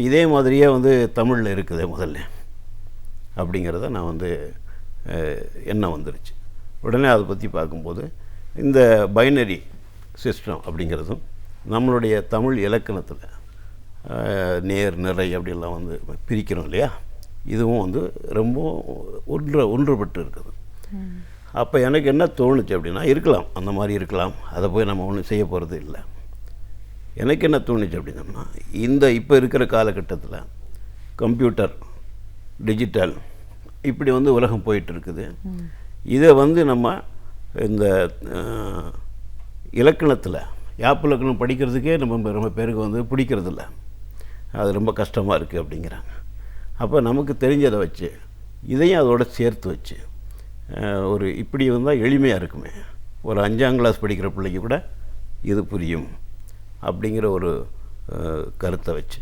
Speaker 5: இதே மாதிரியே வந்து தமிழில் இருக்குது முதல்ல அப்படிங்கிறத நான் வந்து எண்ணம் வந்துடுச்சு. உடனே அதை பற்றி பார்க்கும்போது இந்த பைனரி சிஸ்டம் அப்படிங்கிறதும் நம்மளுடைய தமிழ் இலக்கணத்தில் நேர் நிறை அப்படிலாம் வந்து பிரிக்கிறோம் இல்லையா, இதுவும் வந்து ரொம்ப ஒன்றுபட்டு இருக்குது. அப்போ எனக்கு என்ன தோணுச்சு அப்படின்னா, இருக்கலாம் அந்த மாதிரி இருக்கலாம், அதை போய் நம்ம ஒன்றும் செய்ய போகிறது இல்லை. எனக்கு என்ன தோணுச்சு அப்படின்னம்னா, இந்த இப்போ இருக்கிற காலகட்டத்தில் கம்ப்யூட்டர், டிஜிட்டல் இப்படி வந்து உலகம் போயிட்டு இருக்குது. இதை வந்து நம்ம இந்த இலக்கணத்தில் யாப்பு இலக்கணம் படிக்கிறதுக்கே ரொம்ப பேருக்கு வந்து பிடிக்கிறதில்ல, அது ரொம்ப கஷ்டமாக இருக்குது அப்படிங்கிறாங்க. அப்போ நமக்கு தெரிஞ்சதை வச்சு இதையும் அதோட சேர்த்து வச்சு ஒரு இப்படி வந்தால் எளிமையாக இருக்குமே, ஒரு 5ஆம் கிளாஸ் படிக்கிற பிள்ளைக்கு கூட இது புரியும் அப்படிங்கிற ஒரு கருத்தை வச்சு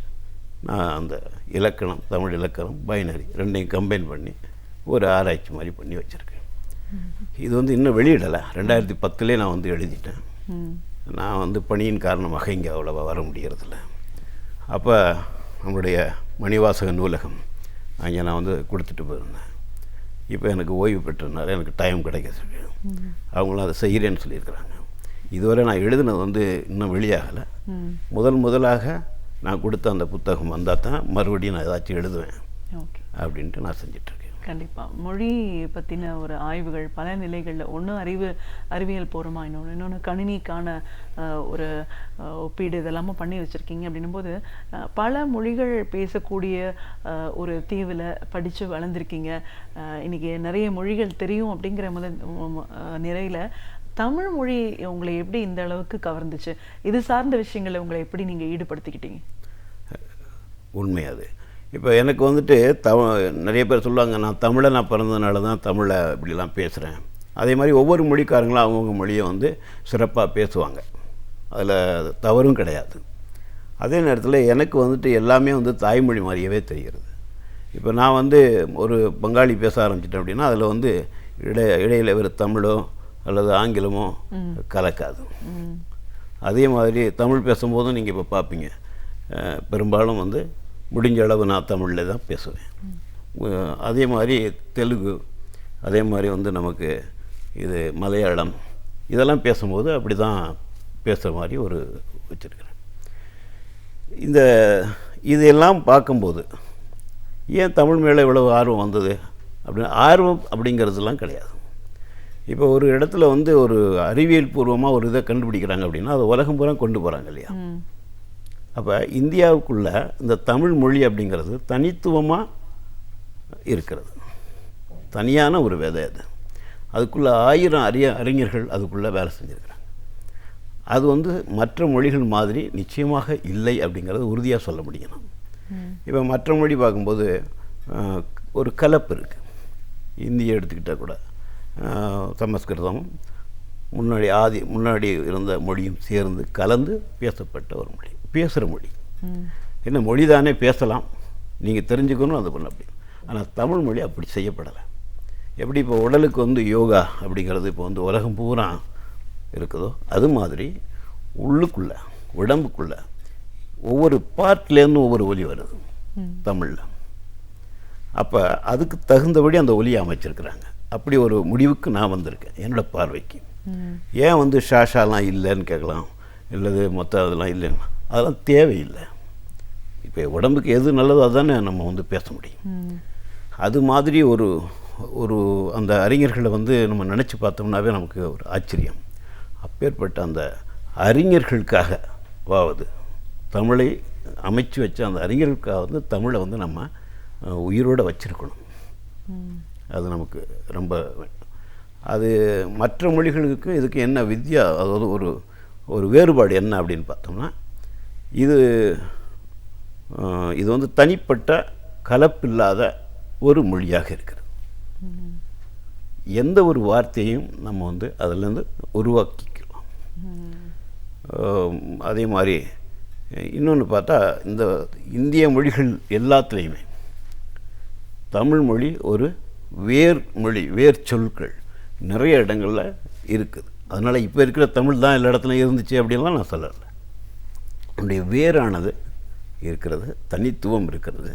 Speaker 5: நான் அந்த இலக்கணம், தமிழ் இலக்கணம், பைனரி ரெண்டையும் கம்பைன் பண்ணி ஒரு ஆராய்ச்சி மாதிரி பண்ணி வச்சுருக்கேன். இது வந்து இன்னும் வெளியிடலை, 2010 நான் வந்து எழுதிட்டேன். நான் வந்து பணியின் காரணமாக இங்கே அவ்வளோவா வர முடியறதில்ல. அப்போ நம்மளுடைய மணிவாசக நூலகம் அங்கே நான் வந்து கொடுத்துட்டு போயிருந்தேன். இப்போ எனக்கு ஓய்வு பெற்றதுனால எனக்கு டைம் கிடைக்கிறது, அவங்களும் அதை செய்கிறேன்னு சொல்லியிருக்கிறாங்க. இதுவரை நான் எழுதினது வந்து இன்னும் வெளியாகலை. முதலாக நான் கொடுத்த அந்த புத்தகம் வந்தால் தான் மறுபடியும் நான் ஏதாச்சும் எழுதுவேன் அப்படின்ட்டு நான் செஞ்சிட்ருக்கேன்.
Speaker 4: கண்டிப்பாக மொழி பற்றின ஒரு ஆய்வுகள் பல நிலைகளில், ஒன்று அறிவியல் பூர்வமாக, இன்னொன்று கணினிக்கான ஒரு ஒப்பீடு இதெல்லாமும் பண்ணி வச்சுருக்கீங்க. அப்படின்னும் போது பல மொழிகள் பேசக்கூடிய ஒரு தீவில் படித்து வளர்ந்துருக்கீங்க. இன்றைக்கி நிறைய மொழிகள் தெரியும் அப்படிங்கிற நிறையில் தமிழ் மொழி உங்களை எப்படி இந்த அளவுக்கு கவர்ந்துச்சு? இது சார்ந்த விஷயங்களை உங்களை எப்படி நீங்கள் ஈடுபடுத்திக்கிட்டீங்க?
Speaker 5: உண்மை அது. இப்போ எனக்கு வந்துட்டு நிறைய பேர் சொல்லுவாங்க, நான் பிறந்ததுனால தான் தமிழை இப்படிலாம் பேசுகிறேன். அதே மாதிரி ஒவ்வொரு மொழிக்காரங்களும் அவங்கவுங்க மொழியை வந்து சிறப்பாக பேசுவாங்க, அதில் தவறும் கிடையாது. அதே நேரத்தில் எனக்கு வந்துட்டு எல்லாமே வந்து தாய்மொழி மாதிரியவே தெரிகிறது. இப்போ நான் வந்து ஒரு பங்காளி பேச ஆரம்பிச்சிட்டேன் அப்படின்னா அதில் வந்து இடையில ஒரு தமிழோ அல்லது ஆங்கிலமோ கலக்காது. அதே மாதிரி தமிழ் பேசும்போதும் நீங்கள் இப்போ பார்ப்பீங்க, பெரும்பாலும் வந்து முடிஞ்ச அளவு நான் தமிழில் தான் பேசுவேன். அதே மாதிரி தெலுங்கு, அதே மாதிரி வந்து நமக்கு இது மலையாளம், இதெல்லாம் பேசும்போது அப்படி தான் பேசுகிற மாதிரி ஒரு வச்சுருக்கிறேன். இதெல்லாம் பார்க்கும்போது ஏன் தமிழ் மேலே இவ்வளவு ஆர்வம் வந்தது அப்படின்னு, ஆர்வம் அப்படிங்கிறதுலாம் கிடையாது. இப்போ ஒரு இடத்துல வந்து ஒரு அறிவியல் பூர்வமாக ஒரு இதை கண்டுபிடிக்கிறாங்க அப்படின்னா அது உலகம் பூரா கொண்டு போகிறாங்க இல்லையா. அப்போ இந்தியாவுக்குள்ள இந்த தமிழ் மொழி அப்படிங்கிறது தனித்துவமாக இருக்கிறது, தனியான ஒரு விதை. அதுக்குள்ளே 1000 அறிஞர்கள் அதுக்குள்ளே வேலை செஞ்சுருக்கிறாங்க. அது வந்து மற்ற மொழிகள் மாதிரி நிச்சயமாக இல்லை அப்படிங்கிறது உறுதியாக சொல்ல முடியும். இப்போ மற்ற மொழி பார்க்கும்போது ஒரு கலப்பு இருக்குது. இந்தியை எடுத்துக்கிட்டால் கூட சமஸ்கிருதம் முன்னாடி இருந்த மொழியும் சேர்ந்து கலந்து பேசப்பட்ட ஒரு மொழி, பேசுகிற மொழி. என்ன மொழி தானே பேசலாம், நீங்கள் தெரிஞ்சுக்கணும் அது பண்ண அப்படி. ஆனால் தமிழ் மொழி அப்படி செய்யப்படலை. எப்படி இப்போ உடலுக்கு வந்து யோகா அப்படிங்கிறது இப்போ வந்து உலகம் பூரா இருக்குதோ, அது மாதிரி உள்ளுக்குள்ளே உடம்புக்குள்ளே ஒவ்வொரு பார்ட்லேருந்து ஒவ்வொரு ஒலி வருது தமிழில். அப்போ அதுக்கு தகுந்தபடி அந்த ஒலியை அமைச்சிருக்கிறாங்க. அப்படி ஒரு முடிவுக்கு நான் வந்திருக்கேன் என்னோட பார்வைக்கு. ஏன் வந்து ஷாஷாலாம் இல்லைன்னு கேட்கலாம், இல்லது மொத்தம் அதெல்லாம் இல்லைன்னா அதெல்லாம் தேவையில்லை. இப்போ உடம்புக்கு எது நல்லதோ அதுதானே நம்ம வந்து பேச முடியும். அது மாதிரி ஒரு ஒரு அந்த அறிஞர்களை வந்து நம்ம நினச்சி பார்த்தோம்னாவே நமக்கு ஒரு ஆச்சரியம். அப்பேற்பட்ட அந்த அறிஞர்களுக்காக வாவது தமிழை அமைச்சு வச்ச அந்த அறிஞர்களுக்காக வந்து தமிழை வந்து நம்ம உயிரோடு வச்சிருக்கணும். அது நமக்கு ரொம்ப அது மற்ற மொழிகளுக்கு இதுக்கு என்ன வித்தியா, அதாவது ஒரு ஒரு வேறுபாடு என்ன அப்படின்னு பார்த்தோம்னா, இது இது வந்து தனிப்பட்ட கலப்பில்லாத ஒரு மொழியாக இருக்கிறது. எந்த ஒரு வார்த்தையும் நம்ம வந்து அதிலேருந்து உருவாக்கிக்கலாம். அதே மாதிரி இன்னொன்று பார்த்தா, இந்த இந்திய மொழிகள் எல்லாத்துலேயுமே தமிழ் மொழி ஒரு வேர் மொழி, வேர் சொற்கள் நிறைய இடங்களில் இருக்குது. அதனால் இப்போ இருக்கிற தமிழ் தான் எல்லா இடத்துலையும் இருந்துச்சு அப்படின்லாம் நான் சொல்லலை. என்னுடைய வேரானது இருக்கிறது, தனித்துவம் இருக்கிறது.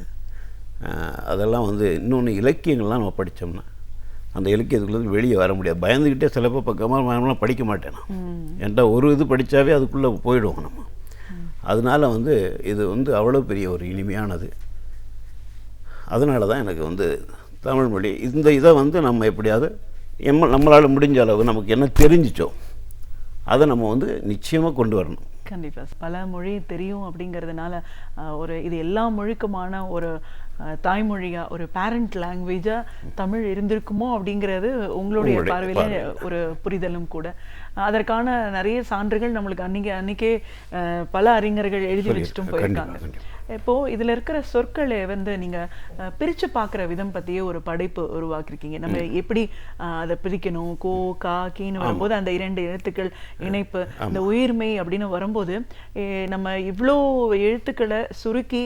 Speaker 5: அதெல்லாம் வந்து இன்னொன்று இலக்கியங்கள்லாம் நம்ம படித்தோம்னா அந்த இலக்கியத்துக்குள்ளே வெளியே வர முடியாது. பயந்துக்கிட்டே சிலப்போ பக்கமாக படிக்க மாட்டேன் நான். என்கிட்ட ஒரு இது படித்தாவே அதுக்குள்ளே போயிடுவோம் நம்ம. அதனால் வந்து இது வந்து அவ்வளோ பெரிய ஒரு இனிமையானது. அதனால தான் எனக்கு வந்து தமிழ் மொழி இந்த இதை வந்து நம்ம எப்படியாவது நம்மளால் முடிஞ்ச அளவு நமக்கு என்ன தெரிஞ்சிச்சோ அதை நம்ம வந்து நிச்சயமாக கொண்டு வரணும்.
Speaker 4: கண்டிப்பாக பல மொழி தெரியும் அப்படிங்கிறதுனால ஒரு இது எல்லா மொழிக்குமான ஒரு தாய்மொழியா, ஒரு பேரண்ட் லாங்குவேஜா தமிழ் இருந்திருக்குமோ அப்படிங்கிறது உங்களுடைய பார்வையில ஒரு புரிதலும் கூட. அதற்கான நிறைய சான்றுகள் நம்மளுக்கு அன்னைக்கே பல அறிஞர்கள் எழுதி வச்சுட்டும் போயிருக்காங்க. இப்போ இதுல இருக்கிற சொற்களை வந்து நீங்க பிரிச்சு பார்க்குற விதம் பத்தியே ஒரு படைப்பு உருவாக்கிருக்கீங்க. நம்ம எப்படி அதை பிரிக்கணும், கோ கா கீன்னு வரும்போது அந்த 2 எழுத்துக்கள் இணைப்பு, இந்த உயிர்மை அப்படின்னு வரும்போது நம்ம இவ்வளோ எழுத்துக்களை சுருக்கி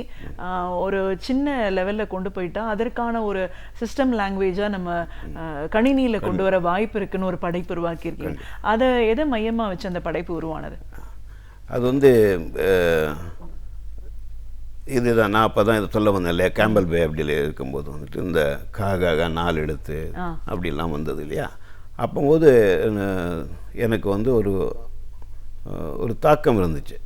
Speaker 4: ஒரு சின்ன லெவல்ல கொண்டு போயிட்டா அதற்கான ஒரு சிஸ்டம் லாங்குவேஜா நம்ம கணினியில கொண்டு வர வாய்ப்பு இருக்குன்னு ஒரு படைப்பு உருவாக்கியிருக்கீங்க. அதை எதை மையமா வச்சு அந்த படைப்பு உருவானது?
Speaker 5: அது வந்து இதுதான் நான் அப்போ தான் இதை சொல்ல வந்தேன் இல்லையா, கேம்பல் பே அப்படியில் இருக்கும்போது வந்துட்டு இந்த காக 4 எழுத்து அப்படிலாம் வந்தது இல்லையா. அப்போது எனக்கு வந்து ஒரு தாக்கம் இருந்துச்சு.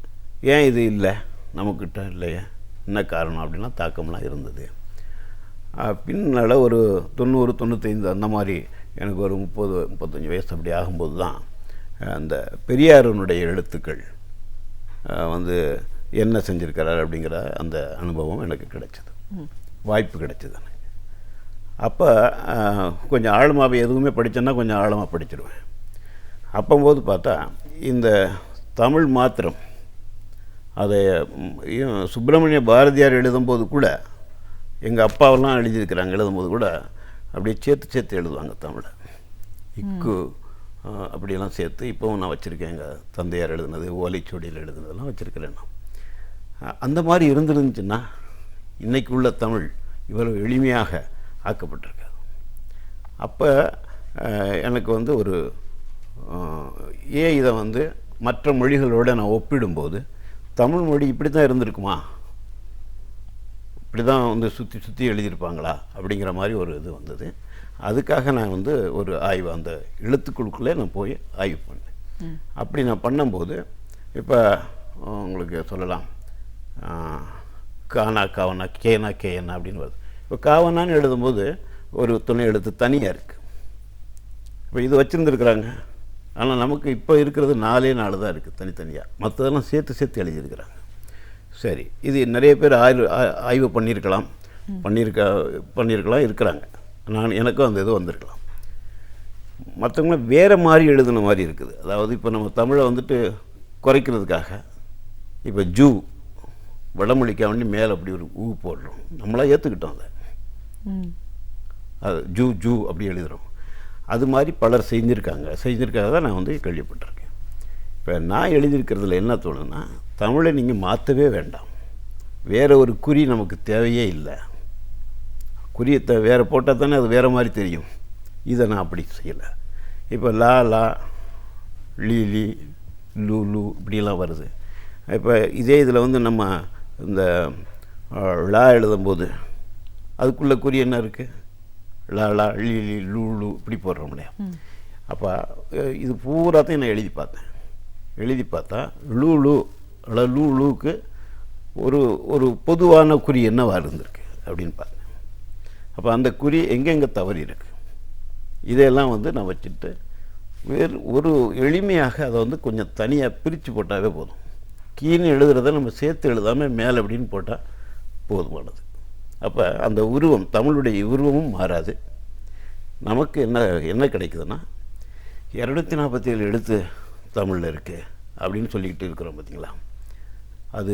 Speaker 5: ஏன் இது இல்லை நமக்கிட்ட இல்லையா, என்ன காரணம் அப்படின்னா தாக்கம்லாம் இருந்தது. பின்னால் ஒரு 90 95 அந்த மாதிரி எனக்கு ஒரு 30 35 வயசு அப்படி ஆகும்போது தான் அந்த பெரியாரனுடைய எழுத்துக்கள் வந்து என்ன செஞ்சுருக்கிறார் அப்படிங்கிற அந்த அனுபவம் எனக்கு கிடைச்சது, வாய்ப்பு கிடைச்சது எனக்கு. அப்போ கொஞ்சம் ஆழமாக எதுவுமே படித்தேன்னா கொஞ்சம் ஆழமாக படிச்சிடுவேன். அப்போது பார்த்தா இந்த தமிழ் மாத்திரம் அதை சுப்பிரமணிய பாரதியார் எழுதும்போது கூட எங்கள் அப்பாவெல்லாம் எழுதியிருக்கிறாங்க, எழுதும்போது கூட அப்படியே சேர்த்து எழுதுவாங்க தமிழை. இக்கு அப்படியெல்லாம் சேர்த்து இப்போவும் நான் வச்சுருக்கேன். எங்கள் தந்தையார் எழுதுனது, ஓலைச்சுவடியில் எழுதுனதெல்லாம் வச்சுருக்கிறேன் நான். அந்த மாதிரி இருந்துருந்துச்சுன்னா இன்றைக்கு உள்ள தமிழ் இவ்வளவு எளிமையாக ஆக்கப்பட்டிருக்காது. அப்போ எனக்கு வந்து ஒரு இதை வந்து மற்ற மொழிகளோடு நான் ஒப்பிடும்போது தமிழ் மொழி இப்படி தான் இருந்திருக்குமா, இப்படி தான் வந்து சுற்றி எழுதியிருப்பாங்களா அப்படிங்கிற மாதிரி ஒரு இது வந்தது. அதுக்காக நான் வந்து ஒரு ஆய்வு அந்த எழுத்துக்களுக்குள்ளே நான் போய் ஆய்வு பண்ணேன். அப்படி நான் பண்ணும்போது இப்போ உங்களுக்கு சொல்லலாம், கானா காவனா கேனா கேனா அப்படின்னு வருது. இப்போ காவனான்னு எழுதும்போது ஒரு துணை எழுத்து தனியாக இருக்குது. இப்போ இது வச்சுருந்துருக்குறாங்க. ஆனால் நமக்கு இப்போ இருக்கிறது 4 தான் இருக்குது தனித்தனியாக, மற்றதெல்லாம் சேர்த்து எழுதியிருக்கிறாங்க. சரி, இது நிறைய பேர் ஆய்வு பண்ணியிருக்கலாம் இருக்கிறாங்க. எனக்கும் அந்த இது வந்திருக்கலாம். மற்றவங்களும் வேறு மாதிரி எழுதுன மாதிரி இருக்குது. அதாவது இப்போ நம்ம தமிழை வந்துட்டு குறைக்கிறதுக்காக இப்போ ஜூ வடமொழிக்காக வேண்டி மேலே அப்படி ஒரு ஊ போடுறோம், நம்மளாக ஏற்றுக்கிட்டோம். அது ஜூ அப்படி எழுதுகிறோம். அது மாதிரி பலர் செஞ்சுருக்காக தான் நான் வந்து கேள்விப்பட்டிருக்கேன். இப்போ நான் எழுதியிருக்கிறதுல என்ன தோணுன்னா, தமிழை நீங்கள் மாற்றவே வேண்டாம், வேறு ஒரு குறி நமக்கு தேவையே இல்லை. குறியை வேறு போட்டால் தானே அது வேறு மாதிரி தெரியும். இதை நான் அப்படி செய்யலை. இப்போ லா லா, லீ லீ, லூ லூ இப்படிலாம் வருது. இப்போ இதே இதில் வந்து நம்ம இந்த லா எழுதும்போது அதுக்குள்ளே குறி என்ன இருக்குது? லா லா, லீ லீ, லூ லூ இப்படி போடுறோம் இல்லையா? அப்போ இது பூராத்தையும் நான் எழுதி பார்த்தேன். எழுதி பார்த்தா லூ லூ லூ லூக்கு ஒரு பொதுவான குறி என்னவா இருந்திருக்கு அப்படின்னு பார்த்தேன். அப்போ அந்த குறி எங்கெங்கே தவறி இருக்கு இதையெல்லாம் வந்து நான் வச்சுட்டு வேறு ஒரு எளிமையாக அதை வந்து கொஞ்சம் தனியாக பிரித்து போட்டாவே போதும். கீழே எழுதுறத நம்ம சேர்த்து எழுதாமல் மேலே அப்படின்னு போட்டால் போதுமானது. அப்போ அந்த உருவம், தமிழுடைய உருவமும் மாறாது. நமக்கு என்ன கிடைக்குதுன்னா 247 எழுத்து தமிழில் இருக்குது அப்படின்னு சொல்லிக்கிட்டு இருக்கிறோம் பார்த்தீங்களா? அது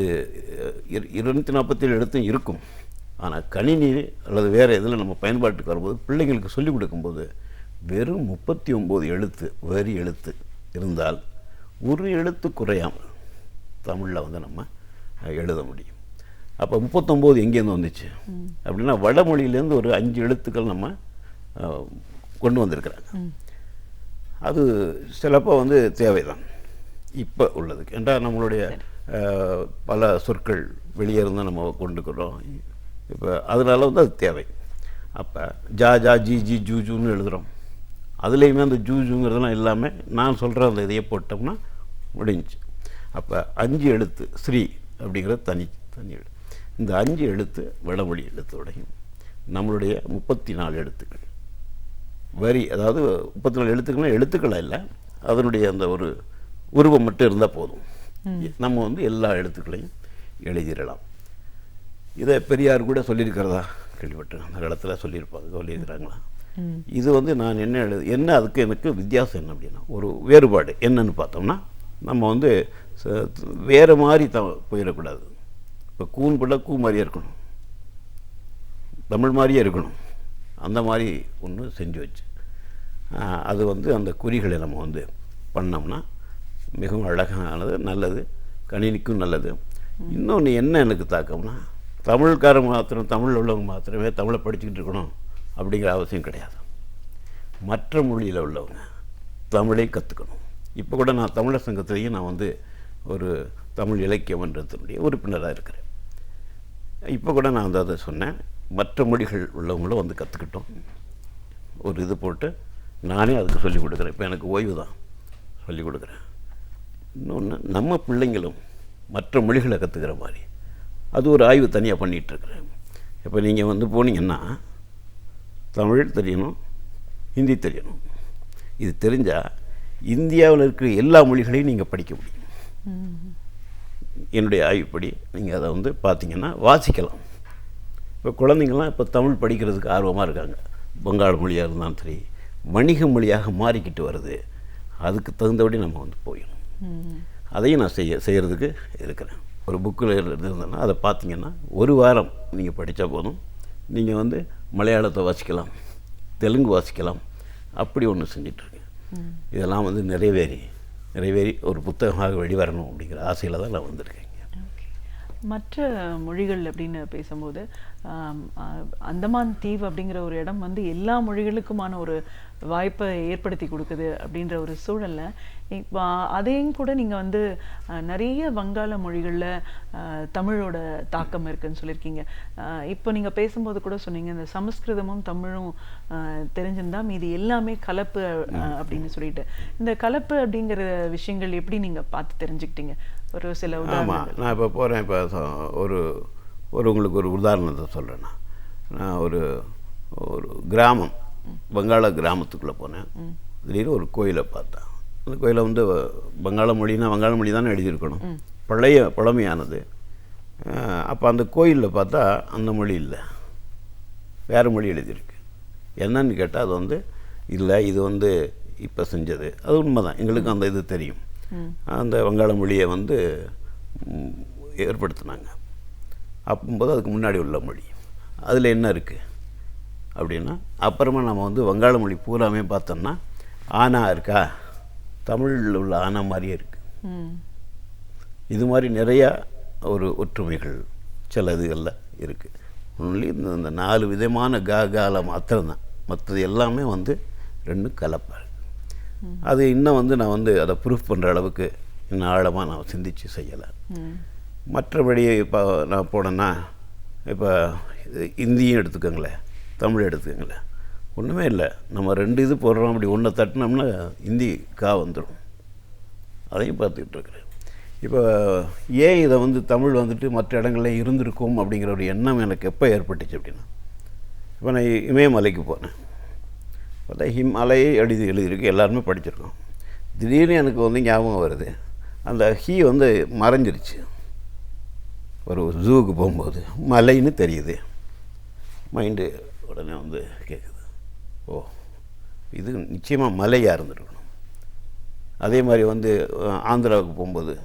Speaker 5: 247 எழுத்தும் இருக்கும். ஆனால் கணினி அல்லது வேறு இதில் நம்ம பயன்பாட்டுக்கு வரும்போது பிள்ளைங்களுக்கு சொல்லிக் கொடுக்கும்போது வெறும் 39 எழுத்து வரி எழுத்து இருந்தால் ஒரு எழுத்து குறையாமல் தமிழில் வந்து நம்ம எழுத முடியும். அப்போ 39 எங்கேருந்து வந்துச்சு அப்படின்னா வடமொழியிலேருந்து ஒரு 5 எழுத்துக்கள் நம்ம கொண்டு வந்திருக்கிறாங்க. அது சிலப்போ வந்து தேவைதான் இப்போ உள்ளதுக்கு. என்றால் நம்மளுடைய பல சொற்கள் வெளியே இருந்தால் நம்ம கொண்டுக்கிறோம். இப்போ அதனால வந்து அது தேவை. அப்போ ஜா ஜா ஜி ஜி ஜூ ஜூன்னு எழுதுகிறோம். அதுலேயுமே அந்த ஜூ ஜூங்கிறதுலாம் இல்லாமல் நான் சொல்கிற அந்த இதையே போட்டோம்னா முடிஞ்சு. அப்போ 5 எழுத்து ஸ்ரீ அப்படிங்கிறது தனி எழுத்து. இந்த 5 எழுத்து வடமொழி எழுத்தோடையும் நம்மளுடைய 34 எழுத்துக்கள் வரி, அதாவது 34 எழுத்துக்கள்னா எழுத்துக்களாக இல்லை, அதனுடைய அந்த ஒரு உருவம் மட்டும் இருந்தால் போதும். நம்ம வந்து எல்லா எழுத்துக்களையும் எழுதிடலாம். இதை பெரியார் கூட சொல்லியிருக்கிறதா கேள்விப்பட்டேன். அந்த காலத்தில் சொல்லியிருக்கிறாங்களா? இது வந்து நான் என்ன அதுக்கு எனக்கு வித்தியாசம் என்ன அப்படின்னா ஒரு வேறுபாடு என்னன்னு பார்த்தோம்னா நம்ம வந்து வேறு மாதிரி போயிடக்கூடாது. இப்போ கூன் கூட கூ மாதிரியே இருக்கணும், தமிழ் மாதிரியே இருக்கணும். அந்த மாதிரி ஒன்று செஞ்சு வச்சு அது வந்து அந்த குறிகளை நம்ம வந்து பண்ணோம்னா மிகவும் அழகானது, நல்லது, கணினிக்கும் நல்லது. இன்னொன்று என்ன எனக்கு தாக்கம்னா தமிழ்காரங்க மாத்திரம், தமிழில் உள்ளவங்க மாத்திரமே தமிழை படிச்சுக்கிட்டு இருக்கணும் அப்படிங்கிற அவசியம் கிடையாது. மற்ற மொழியில் உள்ளவங்க தமிழை கற்றுக்கணும். இப்போ கூட நான் தமிழர் சங்கத்திலையும் நான் வந்து ஒரு தமிழ் இலக்கிய மன்றத்தினுடைய உறுப்பினராக இருக்கிறேன். இப்போ கூட நான் வந்து அதை சொன்னேன், மற்ற மொழிகள் உள்ளவங்களும் வந்து கற்றுக்கிட்டோம். ஒரு இது போட்டு நானே அதுக்கு சொல்லிக் கொடுக்குறேன். இப்போ எனக்கு ஓய்வு தான், சொல்லிக் கொடுக்குறேன். இன்னொன்று நம்ம பிள்ளைங்களும் மற்ற மொழிகளை கற்றுக்கிற மாதிரி அது ஒரு ஆய்வு தனியாக பண்ணிகிட்ருக்குறேன். இப்போ நீங்கள் வந்து போனீங்கன்னா தமிழ் தெரியணும், ஹிந்தி தெரியணும். இது தெரிஞ்சால் இந்தியாவில் இருக்கிற எல்லா மொழிகளையும் நீங்கள் படிக்க முடியும். என்னுடைய ஆய்வுப்படி நீங்கள் அதை வந்து பார்த்தீங்கன்னா வாசிக்கலாம். இப்போ குழந்தைங்கள்லாம் இப்போ தமிழ் படிக்கிறதுக்கு ஆர்வமாக இருக்காங்க. வங்காள மொழியாக இருந்தாலும் சரி, வணிக மொழியாக மாறிக்கிட்டு வருது. அதுக்கு தகுந்தபடி நம்ம வந்து போயிடணும். அதையும் நான் செய்கிறதுக்கு இருக்கிறேன். ஒரு புக்கில் இருந்ததுன்னா அதை பார்த்தீங்கன்னா ஒரு வாரம் நீங்கள் படித்தா போதும். நீங்கள் வந்து மலையாளத்தை வாசிக்கலாம், தெலுங்கு வாசிக்கலாம். அப்படி ஒன்று செஞ்சிட்ருக்கேன். இதெல்லாம் வந்து நிறைவேறி ஒரு புத்தகமாக வெளிவரணும் அப்படிங்கிற ஆசையில் தான் நான் வந்திருக்கேன்.
Speaker 4: மற்ற மொழிகள் அப்படின்னு பேசும்போது அந்தமான் தீவு அப்படிங்கிற ஒரு இடம் வந்து எல்லா மொழிகளுக்குமான ஒரு வாய்ப்பை ஏற்படுத்தி கொடுக்குது அப்படின்ற ஒரு சூழல்ல இப்போ அதையும் கூட நீங்கள் வந்து நிறைய வங்காள மொழிகளில் தமிழோட தாக்கம் இருக்குன்னு சொல்லியிருக்கீங்க. இப்போ நீங்கள் பேசும்போது கூட சொன்னீங்க இந்த சமஸ்கிருதமும் தமிழும் தெரிஞ்சிருந்தா மீதி எல்லாமே கலப்பு அப்படின்னு சொல்லிட்டு, இந்த கலப்பு அப்படிங்கிற விஷயங்கள் எப்படி நீங்கள் பார்த்து தெரிஞ்சுக்கிட்டீங்க? ஒரு சில
Speaker 5: உதாரணம் நான் இப்போ போகிறேன். இப்போ உங்களுக்கு ஒரு உதாரணத்தை சொல்கிறேன்னா, நான் ஒரு கிராமம், வங்காள கிராமத்துக்குள்ளே போனேன். திடீர்னு ஒரு கோயிலை பார்த்தேன். அந்த கோயிலை வந்து வங்காள மொழி தானே எழுதியிருக்கணும், பழமையானது. அப்போ அந்த கோயிலில் பார்த்தா அந்த மொழி இல்லை, வேறு மொழி எழுதியிருக்கு. என்னன்னு கேட்டால் அது வந்து இல்லை, இது வந்து இப்போ செஞ்சது. அது உண்மை தான், எங்களுக்கு அந்த இது தெரியும். அந்த வங்காள மொழியை வந்து ஏற்படுத்தினாங்க. அப்போது அதுக்கு முன்னாடி உள்ள மொழி அதில் என்ன இருக்குது அப்படின்னா, அப்புறமா நம்ம வந்து வங்காள மொழி பூராமே பார்த்தோம்னா ஆனா இருக்கா, தமிழில் உள்ள ஆனா மாதிரியே இருக்குது. இது மாதிரி நிறையா ஒரு ஒற்றுமைகள் சில இதுகளில் இருக்குது. ஒன்லி இந்த 4 விதமான கால மாத்திரம்தான், மற்றது எல்லாமே வந்து ரெண்டும் கலப்பார். அது இன்னும் வந்து நான் வந்து அதை ப்ரூஃப் பண்ணுற அளவுக்கு இன்னும் ஆழமாக நான் சிந்தித்து செய்யலை. மற்றபடி இப்போ நான் போனேன்னா இப்போ இந்தியும் எடுத்துக்கோங்களேன், தமிழ் எடுத்துக்கோங்களேன், ஒன்றுமே இல்லை. நம்ம 2 இது போடுறோம், அப்படி ஒன்றை தட்டினோம்னா ஹிந்தி கா வந்துடும். அதையும் பார்த்துக்கிட்டு இருக்கிறேன். இப்போ ஏன் இதை வந்து தமிழ் வந்துட்டு மற்ற இடங்கள்ல இருந்திருக்கும் அப்படிங்கிற ஒரு எண்ணம் எனக்கு எப்போ ஏற்பட்டுச்சு அப்படின்னா, இப்போ நான் இமயமலைக்கு போனேன். பார்த்தா ஹிமாலய எழுதியிருக்கு, எல்லாருமே படிச்சிருக்கோம். திடீர்னு எனக்கு வந்து ஞாபகம் வருது, அந்த வந்து மறைஞ்சிருச்சு. ஒரு ஜூவுக்கு போகும்போது மலைன்னு தெரியுது. மைண்டு உடனே வந்து கேட்குது, ஓ இது நிச்சயமாக மலையாக இருந்திருக்கணும். அதே மாதிரி வந்து ஆந்திராவுக்கு போகும்போது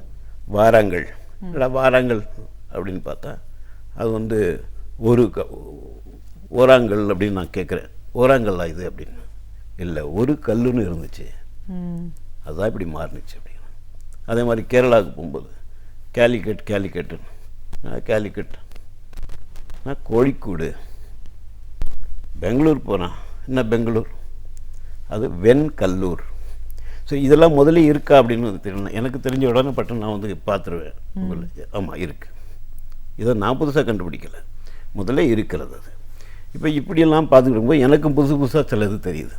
Speaker 5: வாராங்கல், வாராங்கல் அப்படின்னு பார்த்தா அது வந்து ஓராங்கல் அப்படின்னு நான் கேட்குறேன். ஓராங்கல்லா இது அப்படின்னு, இல்லை ஒரு கல்லுன்னு இருந்துச்சு, அதுதான் இப்படி மாறினுச்சு அப்படின்னு. அதே மாதிரி கேரளாவுக்கு போகும்போது கேலிக்கட்டுன்னு கேலிக்கட், நான் கோழிக்கூடு. பெங்களூர் போனால் என்ன பெங்களூர், அது வெண்கல்லூர். ஸோ இதெல்லாம் முதல்ல இருக்கா அப்படின்னு தெரியணும். எனக்கு தெரிஞ்ச உடனே பட்டு நான் வந்து பார்த்துருவேன். ஆமாம் இருக்குது. இதை நான் புதுசாக கண்டுபிடிக்கலை, முதல்ல இருக்கிறது அது. இப்போ இப்படியெல்லாம் பார்த்துக்கிட்டு போது எனக்கும் புதுசாக சிலது தெரியுது.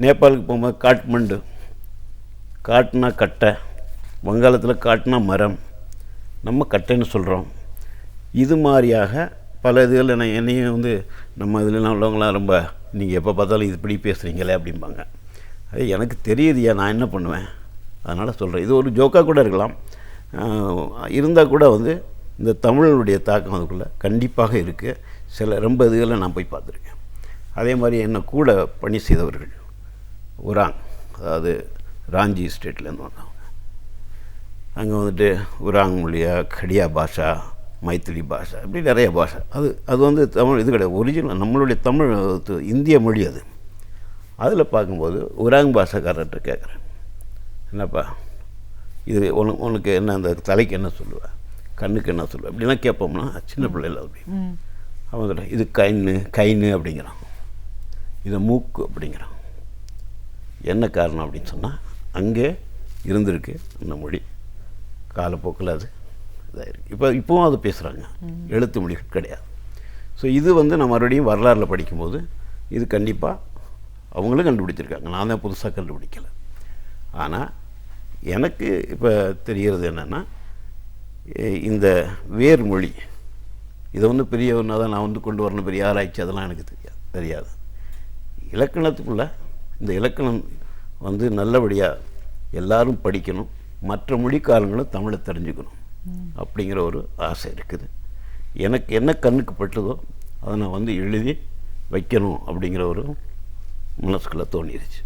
Speaker 5: நேபாளுக்கு போகும்போது காட்மண்டு, காட்டுனா கட்டை, வங்காளத்தில் காட்டுனா மரம், நம்ம கட்டைன்னு சொல்கிறோம். இது மாதிரியாக பல இதுகள் என்னையும் வந்து நம்ம இதுலாம் உள்ளவங்களாம் ரொம்ப நீங்கள் எப்போ பார்த்தாலும் இது இப்படி பேசுகிறீங்களே அப்படிம்பாங்க. அது எனக்கு தெரியுதுயா, நான் என்ன பண்ணுவேன், அதனால் சொல்கிறேன். இது ஒரு ஜோக்காக கூட இருக்கலாம், இருந்தால் கூட வந்து இந்த தமிழனுடைய தாக்கம் அதுக்குள்ளே கண்டிப்பாக இருக்குது. சில ரொம்ப இதுகளை நான் போய் பார்த்துருக்கேன். அதே மாதிரி என்னை கூட பணி செய்தவர்கள் உராங், அதாவது ராஞ்சி ஸ்டேட்லேருந்து வந்தவங்க. அங்கே வந்துட்டு உராங் மொழியாக கடியா பாஷா, மைத்திலி பாஷா, இப்படி நிறைய பாஷை. அது வந்து தமிழ் இது கிடையாது, ஒரிஜினல் நம்மளுடைய தமிழ் இந்திய மொழி அது. அதில் பார்க்கும்போது உராங் பாஷாக்காரர்கிட்ட கேட்குறேன், என்னப்பா இது உனக்கு என்ன, அந்த தலைக்கு என்ன சொல்லுவேன், கண்ணுக்கு என்ன சொல்லுவேன் அப்படிலாம் கேட்போம்னா, சின்ன பிள்ளைல அப்படி அவங்க இது கைன்னு அப்படிங்கிறான், இது மூக்கு அப்படிங்கிறான். என்ன காரணம் அப்படின்னு சொன்னால், அங்கே இருந்திருக்கு அந்த மொழி, காலப்போக்கில் அது இதாக இருக்குது. இப்போவும் அது பேசுகிறாங்க, எழுத்து மொழிகள் கிடையாது. ஸோ இது வந்து நான் மறுபடியும் வரலாறில் படிக்கும்போது இது கண்டிப்பாக அவங்களும் கண்டுபிடிச்சிருக்காங்க, நான் தான் புதுசாக கண்டுபிடிக்கலை. ஆனால் எனக்கு இப்போ தெரிகிறது என்னென்னா, இந்த வேர் மொழி இதை வந்து பெரிய ஒன்றா தான் நான் வந்து கொண்டு வரணும், பெரிய ஆராய்ச்சி அதெல்லாம் எனக்கு தெரியாது. இலக்கணத்துக்குள்ளே இந்த இலக்கணம் வந்து நல்லபடியாக எல்லாரும் படிக்கணும், மற்ற மொழிக்காரங்களும் தமிழை தெரிஞ்சுக்கணும் அப்படிங்கிற ஒரு ஆசை இருக்குது. எனக்கு என்ன கண்ணுக்கு பட்டுதோ அதை நான் வந்து எழுதி வைக்கணும் அப்படிங்கிற ஒரு மனசுக்குள்ளே தோணிடுச்சு.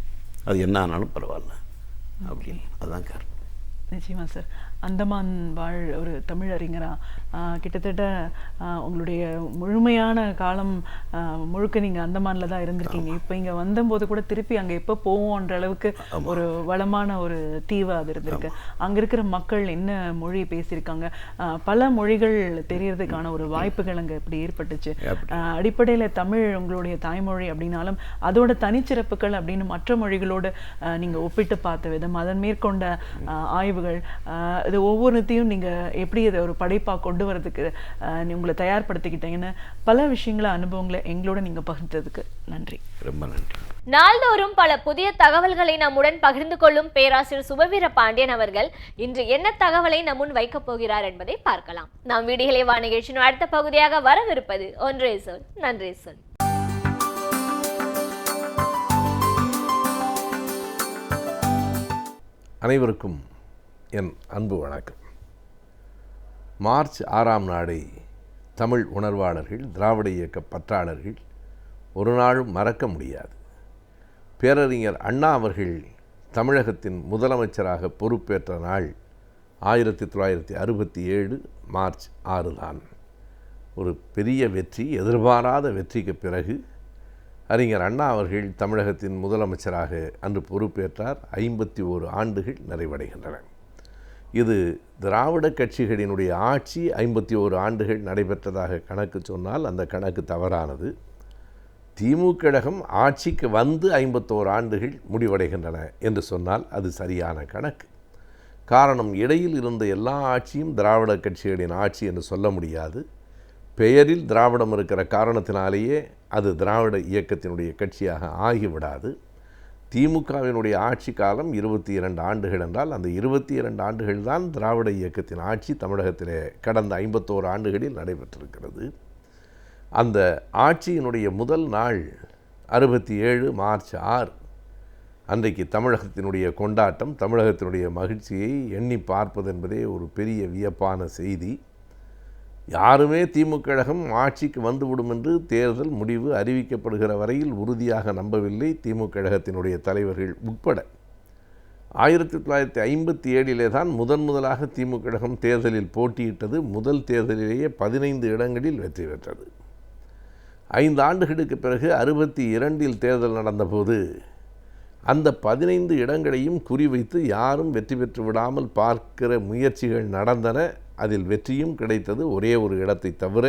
Speaker 5: அது என்ன ஆனாலும் பரவாயில்ல அப்படின்னு, அதுதான் காரணம்.
Speaker 4: நிச்சயமா சார். அந்தமான் வாழ் ஒரு தமிழ் அறிஞரா கிட்டத்தட்ட உங்களுடைய முழுமையான காலம் முழுக்க நீங்கள் அந்தமானில் தான் இருந்திருக்கீங்க. இப்போ இங்கே வந்தபோது கூட திருப்பி அங்கே எப்போ போவோன்ற அளவுக்கு ஒரு வளமான ஒரு தீவு அது இருந்திருக்கு. அங்கே இருக்கிற மக்கள் என்ன மொழி பேசியிருக்காங்க, பல மொழிகள் தெரியறதுக்கான ஒரு வாய்ப்புகள் அங்கே எப்படி ஏற்பட்டுச்சு. அடிப்படையில் தமிழ் உங்களுடைய தாய்மொழி அப்படின்னாலும் அதோட தனிச்சிறப்புகள் அப்படின்னு மற்ற மொழிகளோடு நீங்கள் ஒப்பிட்டு பார்த்த விதம், அதன் மேற்கொண்ட ஆய்வுகள், இது ஒவ்வொருத்தையும் நீங்கள் எப்படி இதை ஒரு படைப்பாக கொண்டு வரதுக்கு உங்களை தயார்படுத்திக்கிட்டீங்கன்னு பல விஷயங்களை அனுபவங்களை எங்களோட நீங்கள் பகிர்ந்ததுக்கு நன்றி.
Speaker 5: ரொம்ப நன்றி.
Speaker 1: நாள்தோறும் பல புதிய தகவல்களை நம்முடன் பகிர்ந்து கொள்ளும் பேராசிரியர் சுபவீர பாண்டியன் அவர்கள் இன்று என்ன தகவலை நம்முன் வைக்கப் போகிறார் என்பதை பார்க்கலாம். நாம் வீடியோலை வா நிகழ்ச்சியின் அடுத்த பகுதியாக வரவிருப்பது ஒன்றே சொல் நன்றே சொல்.
Speaker 6: அனைவருக்கும் என் அன்பு வணக்கம். மார்ச் 6ஆம் நாளை தமிழ் உணர்வாளர்கள், திராவிட இயக்க பற்றாளர்கள் ஒரு நாளும் மறக்க முடியாது. பேரறிஞர் அண்ணா அவர்கள் தமிழகத்தின் முதலமைச்சராக பொறுப்பேற்ற நாள் 1967 மார்ச் 6 தான். ஒரு பெரிய வெற்றி, எதிர்பாராத வெற்றிக்கு பிறகு அறிஞர் அண்ணா அவர்கள் தமிழகத்தின் முதலமைச்சராக அன்று பொறுப்பேற்றார். 51 ஆண்டுகள் நிறைவடைகின்றன. இது திராவிட கட்சிகளினுடைய ஆட்சி 51 ஆண்டுகள் நடைபெற்றதாக கணக்கு சொன்னால் அந்த கணக்கு தவறானது. திமுக கழகம் ஆட்சிக்கு வந்து 51 ஆண்டுகள் முடிவடைகின்றன என்று சொன்னால் அது சரியான கணக்கு. காரணம், இடையில் இருந்த எல்லா ஆட்சியும் திராவிட கட்சிகளின் ஆட்சி என்று சொல்ல முடியாது. பெயரில் திராவிடம் இருக்கிற காரணத்தினாலேயே அது திராவிட இயக்கத்தினுடைய கட்சியாக ஆகிவிடாது. திமுகவினுடைய ஆட்சி காலம் 22 ஆண்டுகள் என்றால் அந்த 22 ஆண்டுகள் தான் திராவிட இயக்கத்தின் ஆட்சி தமிழகத்திலே கடந்த 51 ஆண்டுகளில் நடைபெற்றிருக்கிறது. அந்த ஆட்சியினுடைய முதல் நாள் 67 மார்ச் 6 அன்றைக்கு தமிழகத்தினுடைய கொண்டாட்டம், தமிழகத்தினுடைய மகிழ்ச்சியை எண்ணி பார்ப்பது என்பதே ஒரு பெரிய வியப்பான செய்தி. யாருமே திமுக கழகம் ஆட்சிக்கு வந்துவிடும் என்று தேர்தல் முடிவு அறிவிக்கப்படுகிற வரையில் உறுதியாக நம்பவில்லை, திமுக கழகத்தினுடைய தலைவர்கள் உட்பட. 1957 தான் முதலாக திமுக கழகம் தேர்தலில் போட்டியிட்டது. முதல் தேர்தலிலேயே 15 இடங்களில் வெற்றி பெற்றது. 5 ஆண்டுகளுக்கு பிறகு 62 தேர்தல் நடந்தபோது அந்த 15 இடங்களையும் குறிவைத்து யாரும் வெற்றி பெற்று விடாமல் பார்க்கிற முயற்சிகள் நடந்தன. அதில் வெற்றியும் கிடைத்தது, ஒரே ஒரு இடத்தை தவிர.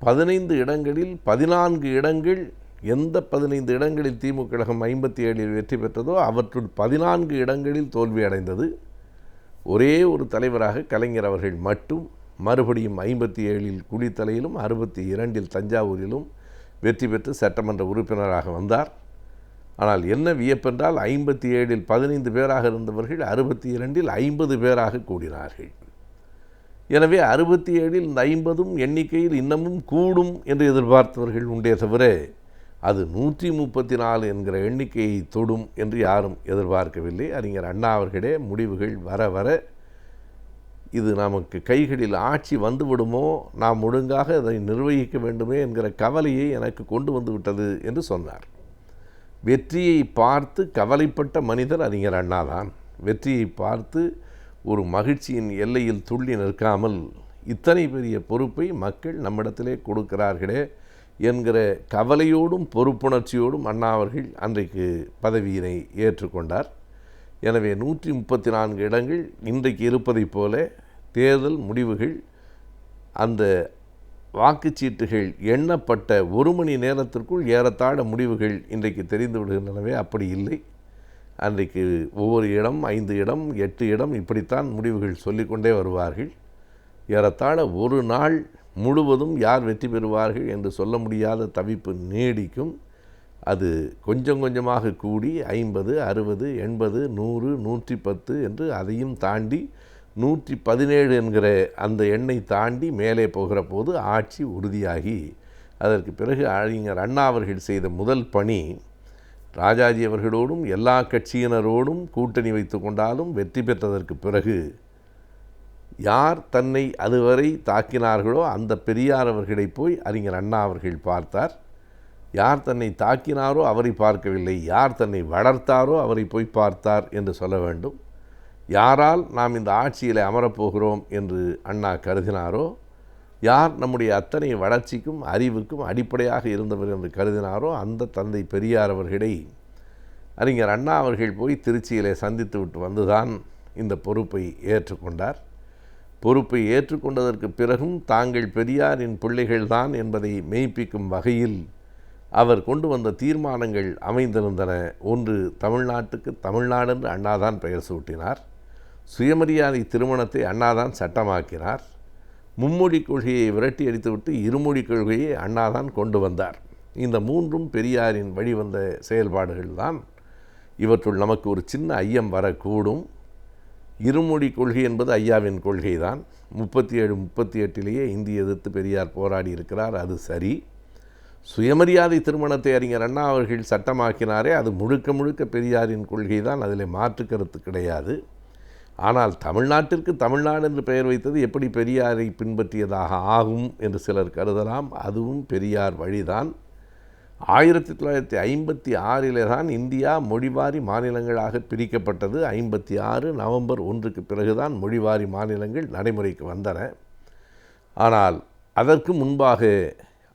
Speaker 6: 15 இடங்களில் 14 இடங்கள், எந்த 15 இடங்களில் திமுக கழகம் 57 வெற்றி பெற்றதோ அவற்றுள் 14 இடங்களில் தோல்வி அடைந்தது. ஒரே ஒரு தலைவராக கலைஞர் அவர்கள் மட்டும் மறுபடியும் 57 குளித்தலையிலும் 62 தஞ்சாவூரிலும் வெற்றி பெற்று சட்டமன்ற உறுப்பினராக வந்தார். ஆனால் என்ன வியப்பென்றால் 57 15 பேராக இருந்தவர்கள் 62 50 பேராக கூடினார்கள். எனவே 67 இந்த 50 எண்ணிக்கையில் இன்னமும் கூடும் என்று எதிர்பார்த்தவர்கள் உண்டே தவிர அது 134 என்கிற எண்ணிக்கையை தொடும் என்று யாரும் எதிர்பார்க்கவில்லை. அறிஞர் அண்ணா அவர்களே முடிவுகள் வர வர இது நமக்கு கைகளில் ஆட்சி வந்துவிடுமோ, நாம் ஒழுங்காக அதை நிர்வகிக்க வேண்டுமே என்கிற கவலையை எனக்கு கொண்டு வந்து விட்டது என்று சொன்னார். வெற்றியை பார்த்து கவலைப்பட்ட மனிதர் அறிஞர் அண்ணா தான். வெற்றியை பார்த்து ஒரு மகிழ்ச்சியின் எல்லையில் துள்ளி நிற்காமல் இத்தனை பெரிய பொறுப்பை மக்கள் நம்மிடத்திலே கொடுக்கிறார்களே என்கிற கவலையோடும் பொறுப்புணர்ச்சியோடும் அண்ணா அவர்கள் அன்றைக்கு பதவியினை ஏற்றுக்கொண்டார். எனவே 134 இடங்கள் இன்றைக்கு இருப்பதைப் போல தேர்தல் முடிவுகள், அந்த வாக்குச்சீட்டுகள் எண்ணப்பட்ட 1 மணி நேரத்திற்குள் ஏறத்தாழ முடிவுகள் இன்றைக்கு தெரிந்து விடுகின்றனவே. அப்படி இல்லை. அன்றைக்கு ஒவ்வொரு இடம் 5 இடம் 8 இடம் இப்படித்தான் முடிவுகள் சொல்லிக்கொண்டே வருவார்கள். ஏறத்தாழ ஒரு நாள் முழுவதும் யார் வெற்றி பெறுவார்கள் என்று சொல்ல முடியாத தவிப்பு நீடிக்கும். அது கொஞ்சம் கொஞ்சமாக கூடி 50 60 80 100 110 என்று அதையும் தாண்டி 117 என்கிற அந்த எண்ணை தாண்டி மேலே போகிற போது ஆட்சி உறுதியாகி, அதற்கு பிறகு அறிஞர் அண்ணா அவர்கள் செய்த முதல் பணி, ராஜாஜி அவர்களோடும் எல்லா கட்சியினரோடும் கூட்டணி வைத்து கொண்டாலும் வெற்றி பெற்றதற்கு பிறகு யார் தன்னை அதுவரை தாக்கினார்களோ அந்த பெரியார் அவர்களை போய் அறிஞர் அண்ணா அவர்கள் பார்த்தார். யார் தன்னை தாக்கினாரோ அவரை பார்க்கவில்லை, யார் தன்னை வளர்த்தாரோ அவரை போய் பார்த்தார் என்று சொல்ல வேண்டும். யாரால் நாம் இந்த ஆட்சியில் அமரப்போகிறோம் என்று அண்ணா கருதினாரோ, யார் நம்முடைய அத்தனை வளர்ச்சிக்கும் அறிவுக்கும் அடிப்படையாக இருந்தவர் என்று கருதினாரோ அந்த தந்தை பெரியார் அவர்களை அறிஞர் அண்ணா அவர்கள் போய் திருச்சியிலே சந்தித்து விட்டு வந்துதான் இந்த பொறுப்பை ஏற்றுக்கொண்டார். பொறுப்பை ஏற்றுக்கொண்டதற்கு பிறகும் தாங்கள் பெரியாரின் பிள்ளைகள்தான் என்பதை மெய்ப்பிக்கும் வகையில் அவர் கொண்டு வந்த தீர்மானங்கள் அமைந்திருந்தன. ஒன்று, தமிழ்நாட்டுக்கு தமிழ்நாடு என்று அண்ணாதான் பெயர் சூட்டினார். சுயமரியாதை திருமணத்தை அண்ணாதான் சட்டமாக்கினார். மும்மொழி கொள்கையை விரட்டி அடித்துவிட்டு இருமொழி கொள்கையை அண்ணாதான் கொண்டு வந்தார். இந்த மூன்றும் பெரியாரின் வழிவந்த செயல்பாடுகள் தான். இவற்றுள் நமக்கு ஒரு சின்ன ஐயம் வரக்கூடும். இருமொழி கொள்கை என்பது ஐயாவின் கொள்கை தான். 37-38 இந்திய எதிர்த்து பெரியார் போராடி இருக்கிறார், அது சரி. சுயமரியாதை திருமணத்தை அறிஞர் அண்ணா அவர்கள் சட்டமாக்கினாரே, அது முழுக்க முழுக்க பெரியாரின் கொள்கை தான், அதில் மாற்று கருத்து கிடையாது. ஆனால் தமிழ்நாட்டிற்கு தமிழ்நாடு என்று பெயர் வைத்தது எப்படி பெரியாரை பின்பற்றியதாக ஆகும் என்று சிலர் கருதலாம். அதுவும் பெரியார் வழிதான். 1956 தான் இந்தியா மொழிவாரி மாநிலங்களாக பிரிக்கப்பட்டது. 56 நவம்பர் 1க்கு பிறகுதான் மொழிவாரி மாநிலங்கள் நடைமுறைக்கு வந்தன. ஆனால் அதற்கு முன்பாக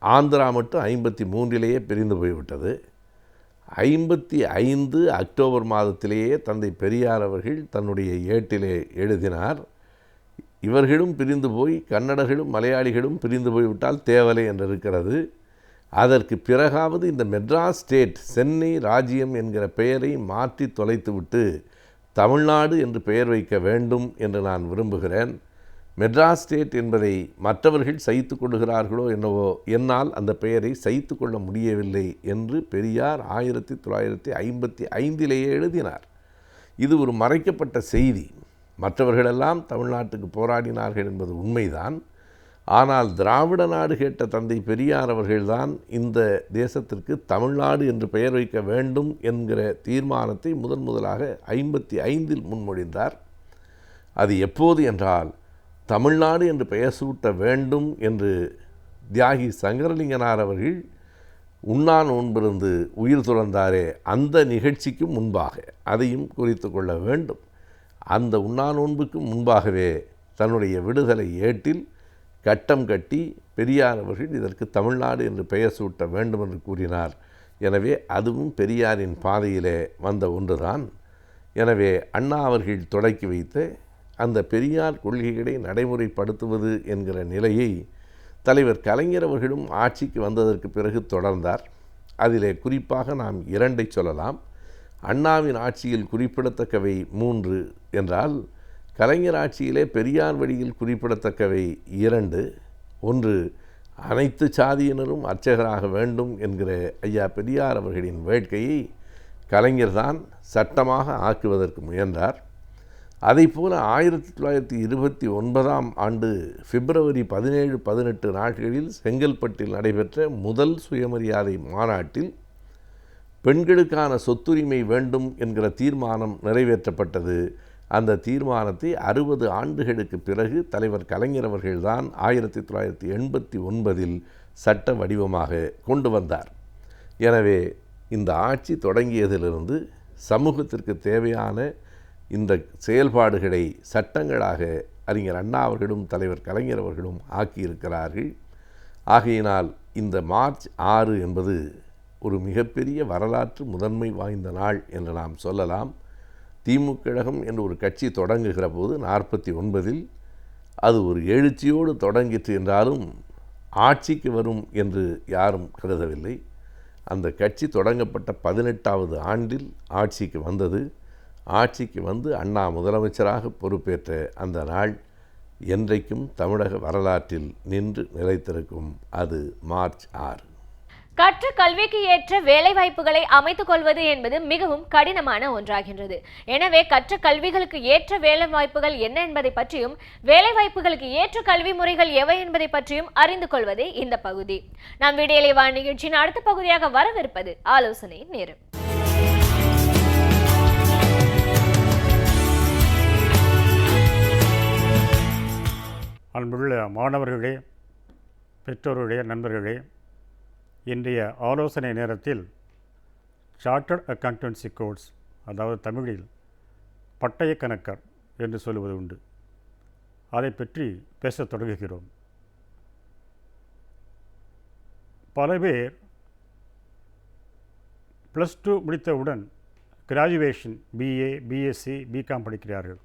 Speaker 6: ஆந்திரா மட்டும் 53 பிரிந்து போய்விட்டது. 55 அக்டோபர் மாதத்திலேயே தந்தை பெரியார் அவர்கள் தன்னுடைய ஏட்டிலே எழுதினார், இவர்களும் பிரிந்து போய் கன்னடர்களும் மலையாளிகளும் பிரிந்து போய்விட்டால் தேவலை என்று இருக்கிறது. அதற்கு பிறகாவது இந்த மெட்ராஸ் ஸ்டேட், சென்னை ராஜ்யம் என்கிற பெயரை மாற்றி தொலைத்துவிட்டு தமிழ்நாடு என்று பெயர் வைக்க வேண்டும் என்று நான் விரும்புகிறேன். மெட்ராஸ் ஸ்டேட் என்பதை மற்றவர்கள் சகித்து கொள்ளுகிறார்களோ என்னவோ, என்னால் அந்த பெயரை சகித்து கொள்ள முடியவில்லை என்று பெரியார் 1955 எழுதினார். இது ஒரு மறைக்கப்பட்ட செய்தி. மற்றவர்களெல்லாம் தமிழ்நாட்டுக்கு போராடினார்கள் என்பது உண்மைதான். ஆனால் திராவிட நாடு கேட்ட தந்தை பெரியார் அவர்கள்தான் இந்த தேசத்திற்கு தமிழ்நாடு என்று பெயர் வைக்க வேண்டும் என்கிற தீர்மானத்தை முதலாக 55 முன்மொழிந்தார். அது எப்போது என்றால், தமிழ்நாடு என்று பெயர் சூட்ட வேண்டும் என்று தியாகி சங்கரலிங்கனார் அவர்கள் உண்ணா நோன்பிருந்து உயிர் துறந்தாரே, அந்த நிகழ்ச்சிக்கு முன்பாக அதையும் குறித்து கொள்ள வேண்டும். அந்த உண்ணா நோன்புக்கு முன்பாகவே தன்னுடைய விடுதலை ஏட்டில் கட்டம் கட்டி பெரியார் அவர்கள் இதற்கு தமிழ்நாடு என்று பெயர் சூட்ட வேண்டும் என்று கூறினார். எனவே அதுவும் பெரியாரின் பாதையிலே வந்த ஒன்றுதான். எனவே அண்ணா அவர்கள் தொடக்கி வைத்த அந்த பெரியார் கொள்கைகளை நடைமுறைப்படுத்துவது என்கிற நிலையை தலைவர் கலைஞர் அவர்களும் ஆட்சிக்கு வந்ததற்கு பிறகு தொடர்ந்தார். அதிலே குறிப்பாக நாம் 2 சொல்லலாம். அண்ணாவின் ஆட்சியில் குறிப்பிடத்தக்கவை 3 என்றால், கலைஞர் ஆட்சியிலே பெரியார் வழியில் குறிப்பிடத்தக்கவை 2. ஒன்று, அனைத்து சாதியினரும் அர்ச்சகராக வேண்டும் என்கிற ஐயா பெரியார் அவர்களின் வேட்கையை கலைஞர்தான் சட்டமாக ஆக்குவதற்கு முயன்றார். அதைப்போல 1929ஆம் ஆண்டு பிப்ரவரி 17, 18 நாட்களில் செங்கல்பட்டில் நடைபெற்ற முதல் சுயமரியாதை மாநாட்டில் பெண்களுக்கான சொத்துரிமை வேண்டும் என்கிற தீர்மானம் நிறைவேற்றப்பட்டது. அந்த தீர்மானத்தை 60 ஆண்டுகளுக்கு பிறகு தலைவர் கலைஞர் அவர்கள்தான் 1989இல் சட்ட வடிவமாக கொண்டு வந்தார். எனவே இந்த ஆட்சி தொடங்கியதிலிருந்து சமூகத்திற்கு தேவையான இந்த செயல்பாடுகளை சட்டங்களாக அறிஞர் அண்ணா அவர்களும் தலைவர் கலைஞர் அவர்களும் ஆக்கியிருக்கிறார்கள். ஆகையினால் இந்த மார்ச் 6 என்பது ஒரு மிகப்பெரிய வரலாற்று முதன்மை வாய்ந்த நாள் என்று நாம் சொல்லலாம். திமுக கழகம் என்று ஒரு கட்சி தொடங்குகிற போது 49இல் அது ஒரு எழுச்சியோடு தொடங்கிற்று என்றாலும் ஆட்சிக்கு வரும் என்று யாரும் கருதவில்லை. அந்த கட்சி தொடங்கப்பட்ட 18வது ஆண்டில் ஆட்சிக்கு வந்தது. ஆட்சிக்கு வந்து அண்ணா முதலமைச்சராக பொறுப்பேற்ற அந்த நாள் என்றைக்கும் தமிழக வரலாற்றில் நின்று நிலைத்திருக்கும். அது மார்ச் 6.
Speaker 1: கற்ற கல்விக்கு ஏற்ற வேலைவாய்ப்புகளை அமைத்துக் கொள்வது என்பது மிகவும் கடினமான ஒன்றாகின்றது. எனவே கற்ற கல்விகளுக்கு ஏற்ற வேலைவாய்ப்புகள் என்ன என்பதை பற்றியும், வேலைவாய்ப்புகளுக்கு ஏற்ற கல்வி முறைகள் எவை என்பதை பற்றியும் அறிந்து கொள்வதே இந்த பகுதி. நாம் விடியலை வாழ நிகழ்ச்சியின் அடுத்த பகுதியாக வரவிருப்பது ஆலோசனை நேரம்.
Speaker 7: அன்புள்ள மாணவர்களே, பெற்றோர்களே, நண்பர்களே, இன்றைய ஆலோசனை நேரத்தில் சார்ட்டர்ட் அக்கவுண்டன்சி கோர்ஸ், அதாவது தமிழில் பட்டய கணக்கர் என்று சொல்லுவது உண்டு, அதை பற்றி பேசத் தொடங்குகிறோம். பல பேர் +2 முடித்தவுடன் கிராஜுவேஷன் BA, BSc, BCom படிக்கிறார்கள்.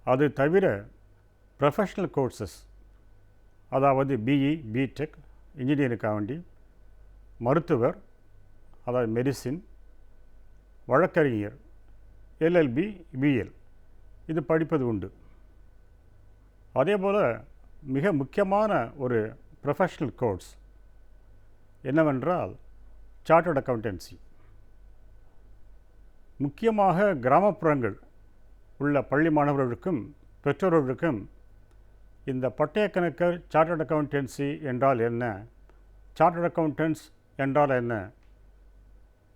Speaker 7: அது தவிர ப்ரொஃபஷ்னல் கோர்சஸ், அதாவது BE, BTech, இன்ஜினியருக்காக வேண்டி மருத்துவர், அதாவது மெடிசின், வழக்கறிஞர், LLB, BL இது படிப்பது உண்டு. அதேபோல் மிக முக்கியமான ஒரு ப்ரொஃபஷ்னல் கோர்ஸ் என்னவென்றால் சார்ட்டர்ட் அக்கவுண்டன்சி. முக்கியமாக கிராமப்புறங்கள் உள்ள பள்ளி மாணவர்களுக்கும் பெற்றோர்களுக்கும் இந்த பட்டய கணக்கர் சார்ட்டர்ட் அக்கவுண்டன்சி என்றால் என்ன, சார்ட்டர்ட் அக்கவுண்டன்ஸ் என்றால் என்ன,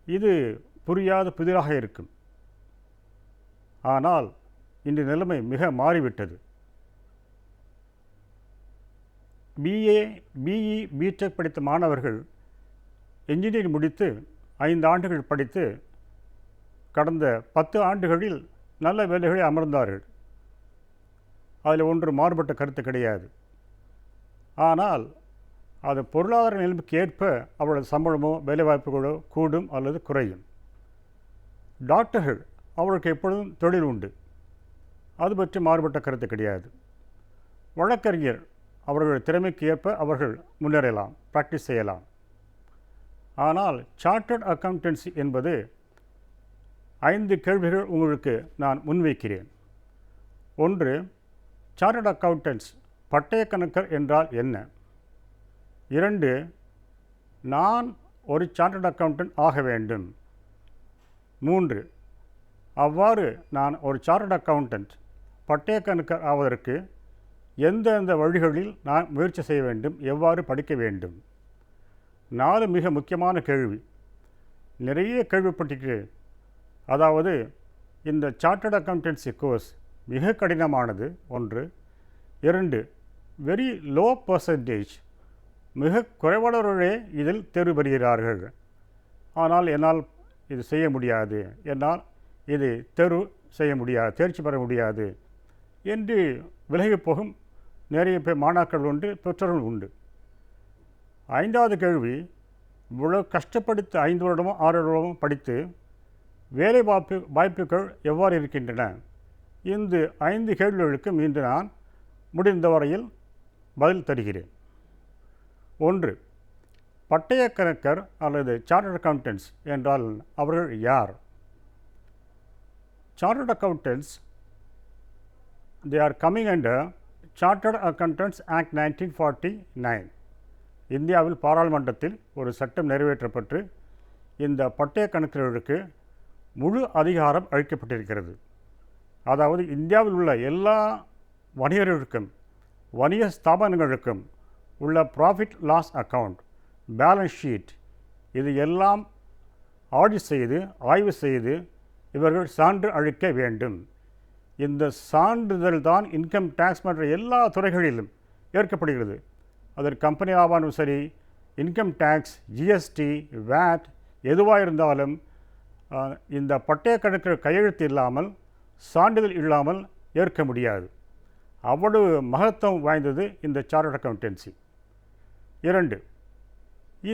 Speaker 7: இது புரியாத புதிராக இருக்கும். ஆனால் இன்று நிலைமை மிக மாறிவிட்டது. BA, BE, BTech படித்த மாணவர்கள் என்ஜினியரிங் முடித்து 5 ஆண்டுகள் படித்து கடந்த 10 ஆண்டுகளில் நல்ல வேலைகளை அமர்ந்தார்கள். அதில் ஒன்று மாறுபட்ட கருத்து கிடையாது. ஆனால் அது பொருளாதார நிலைமைக்கு ஏற்ப அவர்களது சம்பளமோ வேலைவாய்ப்புகளோ கூடும் அல்லது குறையும். டாக்டர்கள் அவர்களுக்கு எப்பொழுதும் தொழில் உண்டு, அது பற்றி மாறுபட்ட கருத்து கிடையாது. வழக்கறிஞர் அவர்கள் திறமைக்கு ஏற்ப அவர்கள் முன்னேறலாம், ப்ராக்டிஸ் செய்யலாம். ஆனால் சார்ட்டர்ட் அக்கவுண்டன்சி என்பது 5 கேள்விகள் உங்களுக்கு நான் முன்வைக்கிறேன். 1, சார்ட்டர்ட் அக்கவுண்டன்ஸ் பட்டய கணக்கர் என்றால் என்ன? 2, நான் ஒரு சார்ட்டர்ட் அக்கவுண்டன்ட் ஆக வேண்டும். 3, அவ்வாறு நான் ஒரு சார்ட்டர்ட் அக்கவுண்டன்ட் பட்டய கணக்கர் ஆவதற்கு எந்தெந்த வழிகளில் நான் முயற்சி செய்ய வேண்டும், எவ்வாறு படிக்க வேண்டும்? 4 மிக முக்கியமான கேள்வி. நிறைய கேள்விப்பட்டிருக்கிறேன். அதாவது இந்த சார்ட்டர்ட் அக்கவுண்டன்சி கோர்ஸ் மிக கடினமானது 1. 2, வெரி லோ பர்சன்டேஜ், மிக குறைவானவர்களே இதில் தேர்வு பெறுகிறார்கள். ஆனால் என்னால் இது செய்ய முடியாது, என்னால் இது தேர்வு செய்ய முடியாது, தேர்ச்சி பெற முடியாது என்று விலகி போகும் நிறைய பேர் மாணாக்கர்கள் உண்டு, பெற்றோர்கள் உண்டு. 5வது கேள்வி, இவ்வளோ கஷ்டப்படுத்தி 5 வருடமோ 6 வருடமோ படித்து வேலை வாய்ப்புகள் எவ்வாறு இருக்கின்றன? இந்த 5 கேள்விகளுக்கும் இன்று நான் முடிந்த வரையில் பதில் தருகிறேன். 1, பட்டய கணக்கர் அல்லது சார்ட்டர்ட் அக்கவுண்டன்ட்ஸ் என்றால் அவர்கள் யார்? Chartered accountants, they are coming under Chartered Accountants Act 1949. இந்தியாவில் பாராளுமன்றத்தில் ஒரு சட்டம் நிறைவேற்றப்பட்டு இந்த பட்டய கணக்கர்களுக்கு முழு அதிகாரம் அளிக்கப்பட்டிருக்கிறது. அதாவது இந்தியாவில் உள்ள எல்லா வணிகர்களுக்கும் வணிக ஸ்தாபனங்களுக்கும் உள்ள profit loss account, balance sheet, இது எல்லாம் ஆடிட் செய்து ஆய்வு செய்து இவர்கள் சான்று அளிக்க வேண்டும். இந்த சான்றிதழ் தான் இன்கம் டேக்ஸ் மற்ற எல்லா துறைகளிலும் ஏற்கப்படுகிறது. அதற்கு கம்பெனி ஆவானும் சரி, இன்கம் டேக்ஸ், ஜிஎஸ்டி, வேட் எதுவாக இருந்தாலும் இந்த பட்டய கணக்கு கையெழுத்து இல்லாமல், சான்றிதழ் இல்லாமல் ஏற்க முடியாது. அவ்வளவு மகத்துவம் வாய்ந்தது இந்த சார்ட்டர்ட் அக்கவுண்டன்சி. 2,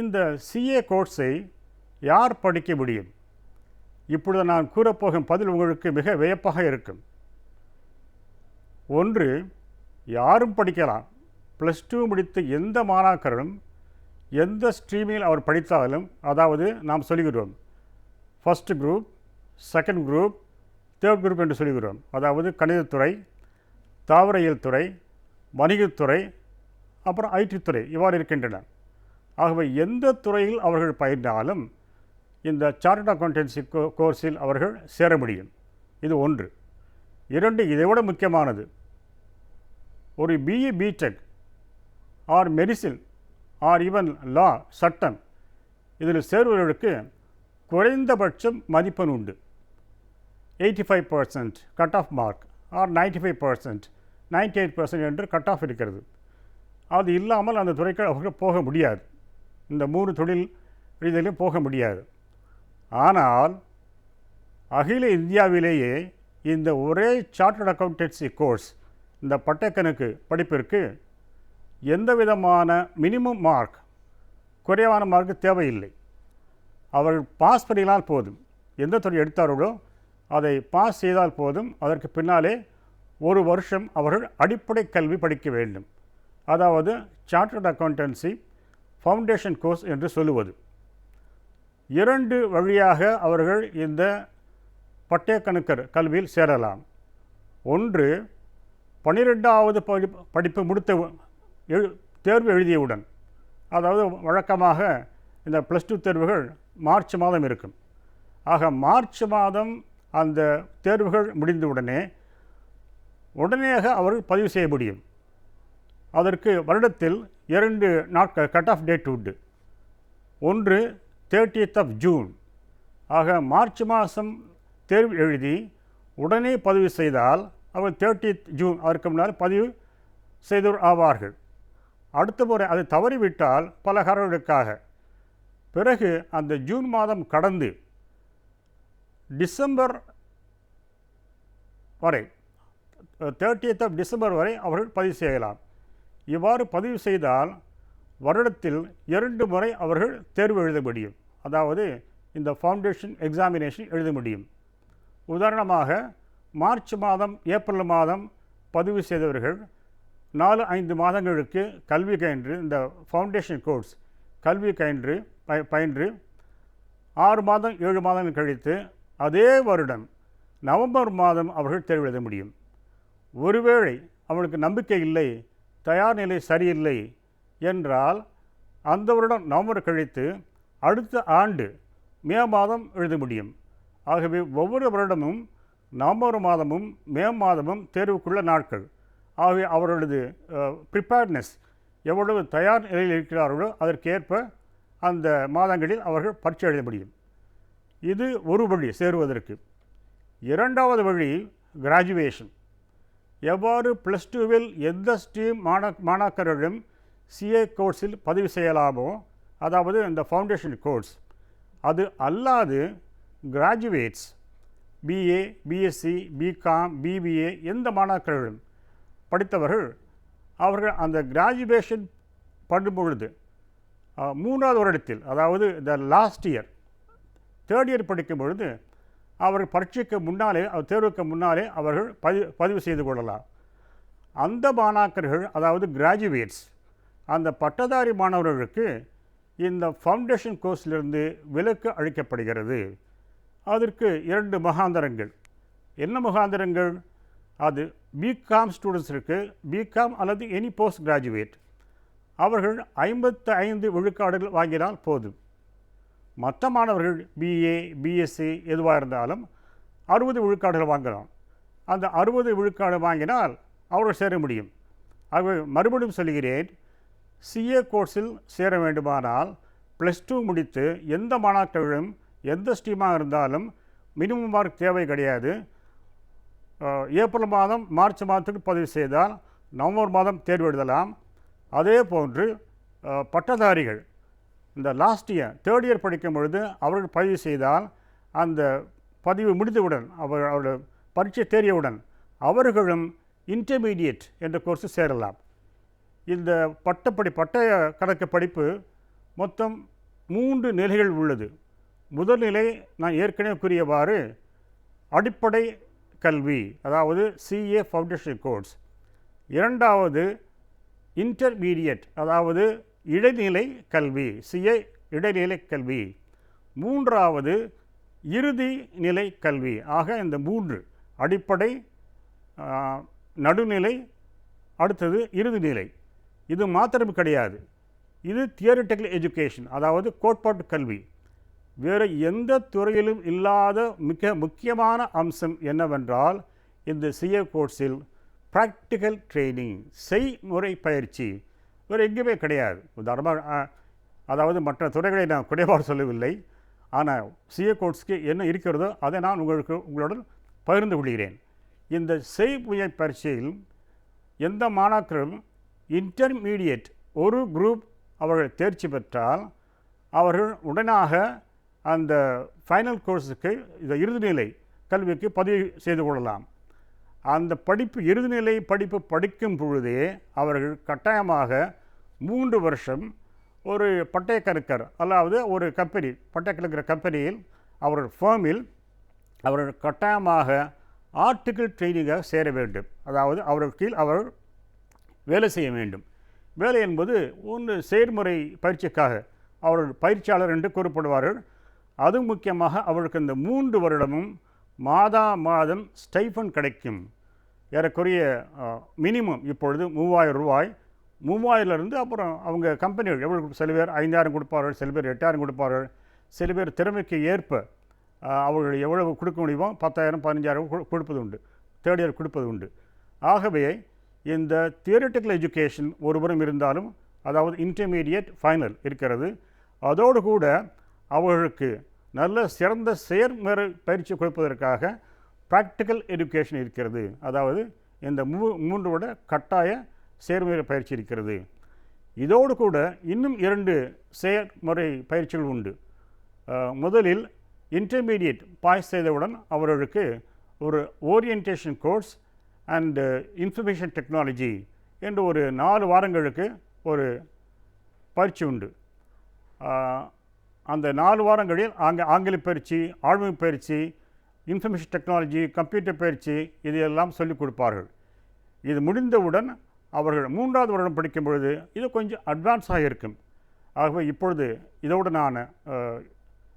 Speaker 7: இந்த சிஏ கோர்ஸை யார் படிக்க முடியும்? இப்பொழுது நான் கூறப்போகும் பதில் உங்களுக்கு மிக வியப்பாக இருக்கும். 1, யாரும் படிக்கலாம். +2 முடித்த எந்த மாணாக்கரும் எந்த ஸ்ட்ரீமில் அவர் படித்தாலும், அதாவது நாம் சொல்கிறோம் first group, second group, third group என்று சொல்கிறோம். அதாவது கணிதத்துறை, தாவரவியல் துறை, வணிகத்துறை, அப்புறம் ஐடி துறை இவ்வாறு இருக்கின்றன. ஆகவே எந்த துறையில் அவர்கள் பயின்றாலும் இந்த சார்ட்டர்ட் அக்கவுண்டன்சி கோர்ஸில் அவர்கள் சேர முடியும். இது 1. 2, இதைவிட முக்கியமானது, ஒரு BE BTech or medicine or even law, சட்டம், இதில் சேர்வர்களுக்கு குறைந்தபட்சம் மதிப்பெண் உண்டு. 85% கட் ஆஃப் மார்க் ஆர் 95%, 98% என்று கட் ஆஃப் இருக்கிறது. அது இல்லாமல் அந்த துறைக்கு அவர்கள் போக முடியாது. இந்த 3 தொழில் ரீதியிலும் போக முடியாது. ஆனால் அகில இந்தியாவிலேயே இந்த ஒரே சார்ட்டர்ட் அக்கவுண்டன்சி கோர்ஸ், இந்த பட்டயக்கணக்கு படிப்பிற்கு எந்த விதமான மினிமம் மார்க், குறைவான மார்க் தேவையில்லை. அவர்கள் பாஸ் பண்ணினால் போதும். எந்த துறை எடுத்தார்களோ அதை பாஸ் செய்தால் போதும். அதற்கு பின்னாலே 1 வருஷம் அவர்கள் அடிப்படை கல்வி படிக்க வேண்டும். அதாவது சார்ட்டர்ட் அக்கவுண்டன்சி ஃபவுண்டேஷன் கோர்ஸ் என்று சொல்லுவது. 2 வழியாக அவர்கள் இந்த பட்டய கணக்கர் கல்வியில் சேரலாம். 1, 12வது படிப்பு முடித்த தேர்வு எழுதியவுடன், அதாவது வழக்கமாக இந்த +2 தேர்வுகள் மார்ச் மாதம் இருக்கும். ஆக மார்ச் மாதம் அந்த தேர்வுகள் முடிந்தவுடனே உடனேயாக அவர்கள் பதிவு செய்ய முடியும். அதற்கு வருடத்தில் 2 நாட்கள் கட் ஆஃப் டேட் உண்டு. 1 30th ஜூன். ஆக மார்ச் மாதம் தேர்வு எழுதி உடனே பதிவு செய்தால் அவர் 30th ஜூன் அதற்கு முன்னால் பதிவு செய்தவர் ஆவார்கள். அடுத்த முறை அது தவறிவிட்டால் பல காரணங்களுக்காக பிறகு அந்த ஜூன் மாதம் கடந்து டிசம்பர் வரை, 30th டிசம்பர் வரை அவர்கள் பதிவு செய்யலாம். இவ்வாறு பதிவு செய்தால் வருடத்தில் 2 முறை அவர்கள் தேர்வு எழுத முடியும். அதாவது இந்த ஃபவுண்டேஷன் எக்ஸாமினேஷன் எழுத முடியும். உதாரணமாக மார்ச் மாதம், ஏப்ரல் மாதம் பதிவு செய்தவர்கள் 4-5 மாதங்களுக்கு கல்வி கயின்று, இந்த ஃபவுண்டேஷன் கோர்ஸ் கல்வி கயின்று பயின்று 6 மாதம் 7 மாதங்கள் கழித்து அதே வருடம் நவம்பர் மாதம் அவர்கள் தேர்வு எழுத முடியும். ஒருவேளை அவர்களுக்கு நம்பிக்கை இல்லை, தயார் நிலை சரியில்லை என்றால் அந்த வருடம் நவம்பர் கழித்து அடுத்த ஆண்டு மே மாதம் எழுத முடியும். ஆகவே ஒவ்வொரு வருடமும் நவம்பர் மாதமும் மே மாதமும் தேர்வுக்குள்ள நாட்கள். ஆகவே அவர்களது ப்ரிப்பேர்ட்னஸ் எவ்வளவு தயார் நிலையில் இருக்கிறார்களோ அதற்கேற்ப அந்த மாதங்களில் அவர்கள் பரீட்சை எழுத முடியும். இது ஒரு வழி சேருவதற்கு. இரண்டாவது வழி கிராஜுவேஷன். எவ்வாறு +2வில் எந்த ஸ்ட்ரீம் மாணாக்கர்களும் சிஏ கோர்ஸில் பதிவு செய்யலாமோ, அதாவது இந்த ஃபவுண்டேஷன் கோர்ஸ், அது அல்லாது graduates BA, BSc, BCom, BBA எந்த மாணாக்கர்களும் படித்தவர்கள் அவர்கள் அந்த கிராஜுவேஷன் பண்ணும் பொழுது 3வது வருடத்தில், அதாவது இந்த லாஸ்ட் இயர் 3rd இயர் படிக்கும் பொழுது அவர்கள் பரீட்சைக்கு முன்னாலே, தேர்வுக்கு முன்னாலே அவர்கள் பதிவு செய்து கொள்ளலாம். அந்த மாணாக்கர்கள், அதாவது கிராஜுவேட்ஸ், அந்த பட்டதாரி மாணவர்களுக்கு இந்த ஃபவுண்டேஷன் கோர்ஸிலிருந்து விலக்கு அளிக்கப்படுகிறது. அதற்கு 2 முகாந்திரங்கள். என்ன முகாந்திரங்கள்? அது பிகாம் ஸ்டூடெண்ட்ஸிற்கு பிகாம் அல்லது எனி போஸ்ட் கிராஜுவேட் அவர்கள் 55 விழுக்காடுகள் வாங்கினால் போதும். மற்ற மாணவர்கள் பிஏ, பிஎஸ்சி எதுவாக இருந்தாலும் 60 விழுக்காடுகள் வாங்கலாம். அந்த 60 விழுக்காடு வாங்கினால் அவர்கள் சேர முடியும். ஆகவே மறுபடியும் சொல்கிறேன், சிஏ கோர்ஸில் சேர வேண்டுமானால் +2 முடித்து எந்த மாணாக்கர்களும் எந்த ஸ்ட்ரீமாக இருந்தாலும் மினிமம் மார்க் தேவை கிடையாது. ஏப்ரல் மாதம் மார்ச் மாதத்துக்கு பதிவு செய்தால் நவம்பர் மாதம் தேர்வு எழுதலாம். அதே போன்று பட்டதாரிகள் இந்த லாஸ்ட் இயர் 3rd இயர் படிக்கும் பொழுது அவர்கள் பதிவு செய்தால் அந்த பதிவு முடிந்தவுடன் அவர்கள் பரீட்சை தேறியவுடன் அவர்களும் இன்டர்மீடியட் என்ற கோர்ஸு சேரலாம். இந்த பட்டய கணக்கு படிப்பு மொத்தம் 3 நிலைகள் உள்ளது. முதல் நிலை நான் ஏற்கனவே கூறியவாறு அடிப்படை கல்வி, அதாவது சிஏ ஃபவுண்டேஷன் கோர்ஸ். இரண்டாவது இன்டர்மீடியட், அதாவது இடைநிலை கல்வி, சிஏ இடைநிலை கல்வி. மூன்றாவது இறுதி நிலை கல்வி. ஆக இந்த 3 அடிப்படை, நடுநிலை, அடுத்தது இறுதி நிலை. இது மாத்திரம் கிடையாது, இது தியரிட்டிக்கல் எஜுகேஷன், அதாவது கோட்பாட்டு கல்வி. வேறு எந்த துறையிலும் இல்லாத மிக முக்கியமான அம்சம் என்னவென்றால் இந்த சிஏ கோர்ஸில் ப்ராக்டிக்கல் ட்ரைனிங், செய்முறை பயிற்சி வேறு எங்கேயுமே கிடையாது. உதாரணமாக, அதாவது மற்ற துறைகளை நான் குறைபாடு சொல்லவில்லை, ஆனால் சிஏ கோர்ஸ்க்கு என்ன இருக்கிறதோ அதை நான் உங்களுடன் பகிர்ந்து கொள்கிறேன். இந்த செய்முறை பயிற்சியில் எந்த மாணாக்கரும் இன்டர்மீடியட் ஒரு குரூப் அவர்கள் தேர்ச்சி பெற்றால் அவர்கள் உடனாக அந்த ஃபைனல் கோர்ஸுக்கு, இந்த இறுதிநிலை கல்விக்கு பதிவு செய்து கொள்ளலாம். அந்த படிப்பு, இறுதிநிலை படிப்பு படிக்கும் பொழுதே அவர்கள் கட்டாயமாக 3 வருஷம் ஒரு பட்டய கணக்கர், அதாவது ஒரு கம்பெனி, பட்டய கணக்கர் கம்பெனியில் அவர்கள் ஃபேமில் அவர்கள் கட்டாயமாக ஆர்டிக்கல் ட்ரைனிங்காக சேர வேண்டும். அதாவது அவர்கள் கீழ் அவர்கள் வேலை செய்ய வேண்டும். வேலை என்பது ஒன்று செயற்முறை பயிற்சிக்காக அவர்கள் பயிற்சியாளர் என்று கூறப்படுவார்கள். அது முக்கியமாக அவர்களுக்கு இந்த 3 வருடமும் மாதம் ஸ்டைஃபன் கிடைக்கும். ஏறக்குறைய மினிமம் இப்பொழுது 3000 ரூபாய். 3000லேருந்து அப்புறம் அவங்க கம்பெனிகள் எவ்வளோ, சில பேர் 5000 கொடுப்பார்கள், சில பேர் 8000 கொடுப்பார்கள், சில பேர் திறமைக்கு ஏற்ப அவர்கள் எவ்வளவு கொடுக்க முடியுமோ 10,000 15,000 கொடுப்பது உண்டு, 3rd இயர் கொடுப்பது உண்டு. ஆகவே இந்த தியரிட்டிக்கல் எஜுகேஷன் ஒருபுறம் இருந்தாலும், அதாவது இன்டர்மீடியட், ஃபைனல் இருக்கிறது. அதோடு கூட அவர்களுக்கு நல்ல சிறந்த செயற்முறை பயிற்சி கொடுப்பதற்காக ப்ராக்டிக்கல் எஜுகேஷன் இருக்கிறது. அதாவது இந்த 3 விட கட்டாய செயற்முறை பயிற்சி இருக்கிறது. இதோடு கூட இன்னும் 2 செயற்முறை பயிற்சிகள் உண்டு. முதலில் இன்டர்மீடியட் பாஸ் செய்தவுடன் அவர்களுக்கு ஒரு orientation course and information technology என்று ஒரு 4 வாரங்களுக்கு ஒரு பயிற்சி உண்டு. அந்த 4 வாரங்களில் ஆங்கில பயிற்சி, ஆழ்மை பயிற்சி, இன்ஃபர்மேஷன் டெக்னாலஜி, கம்ப்யூட்டர் பயிற்சி இதையெல்லாம் சொல்லிக் கொடுப்பார்கள். இது முடிந்தவுடன் அவர்கள் 3வது வருடம் படிக்கும் பொழுது இது கொஞ்சம் அட்வான்ஸாக இருக்கும். ஆகவே இப்பொழுது இதோடு நான்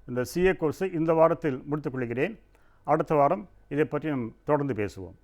Speaker 7: இந்த சிஏ கோர்ஸை இந்த வாரத்தில் முடித்துக்கொள்கிறேன். அடுத்த வாரம் இதை பற்றி நாம் தொடர்ந்து பேசுவோம்.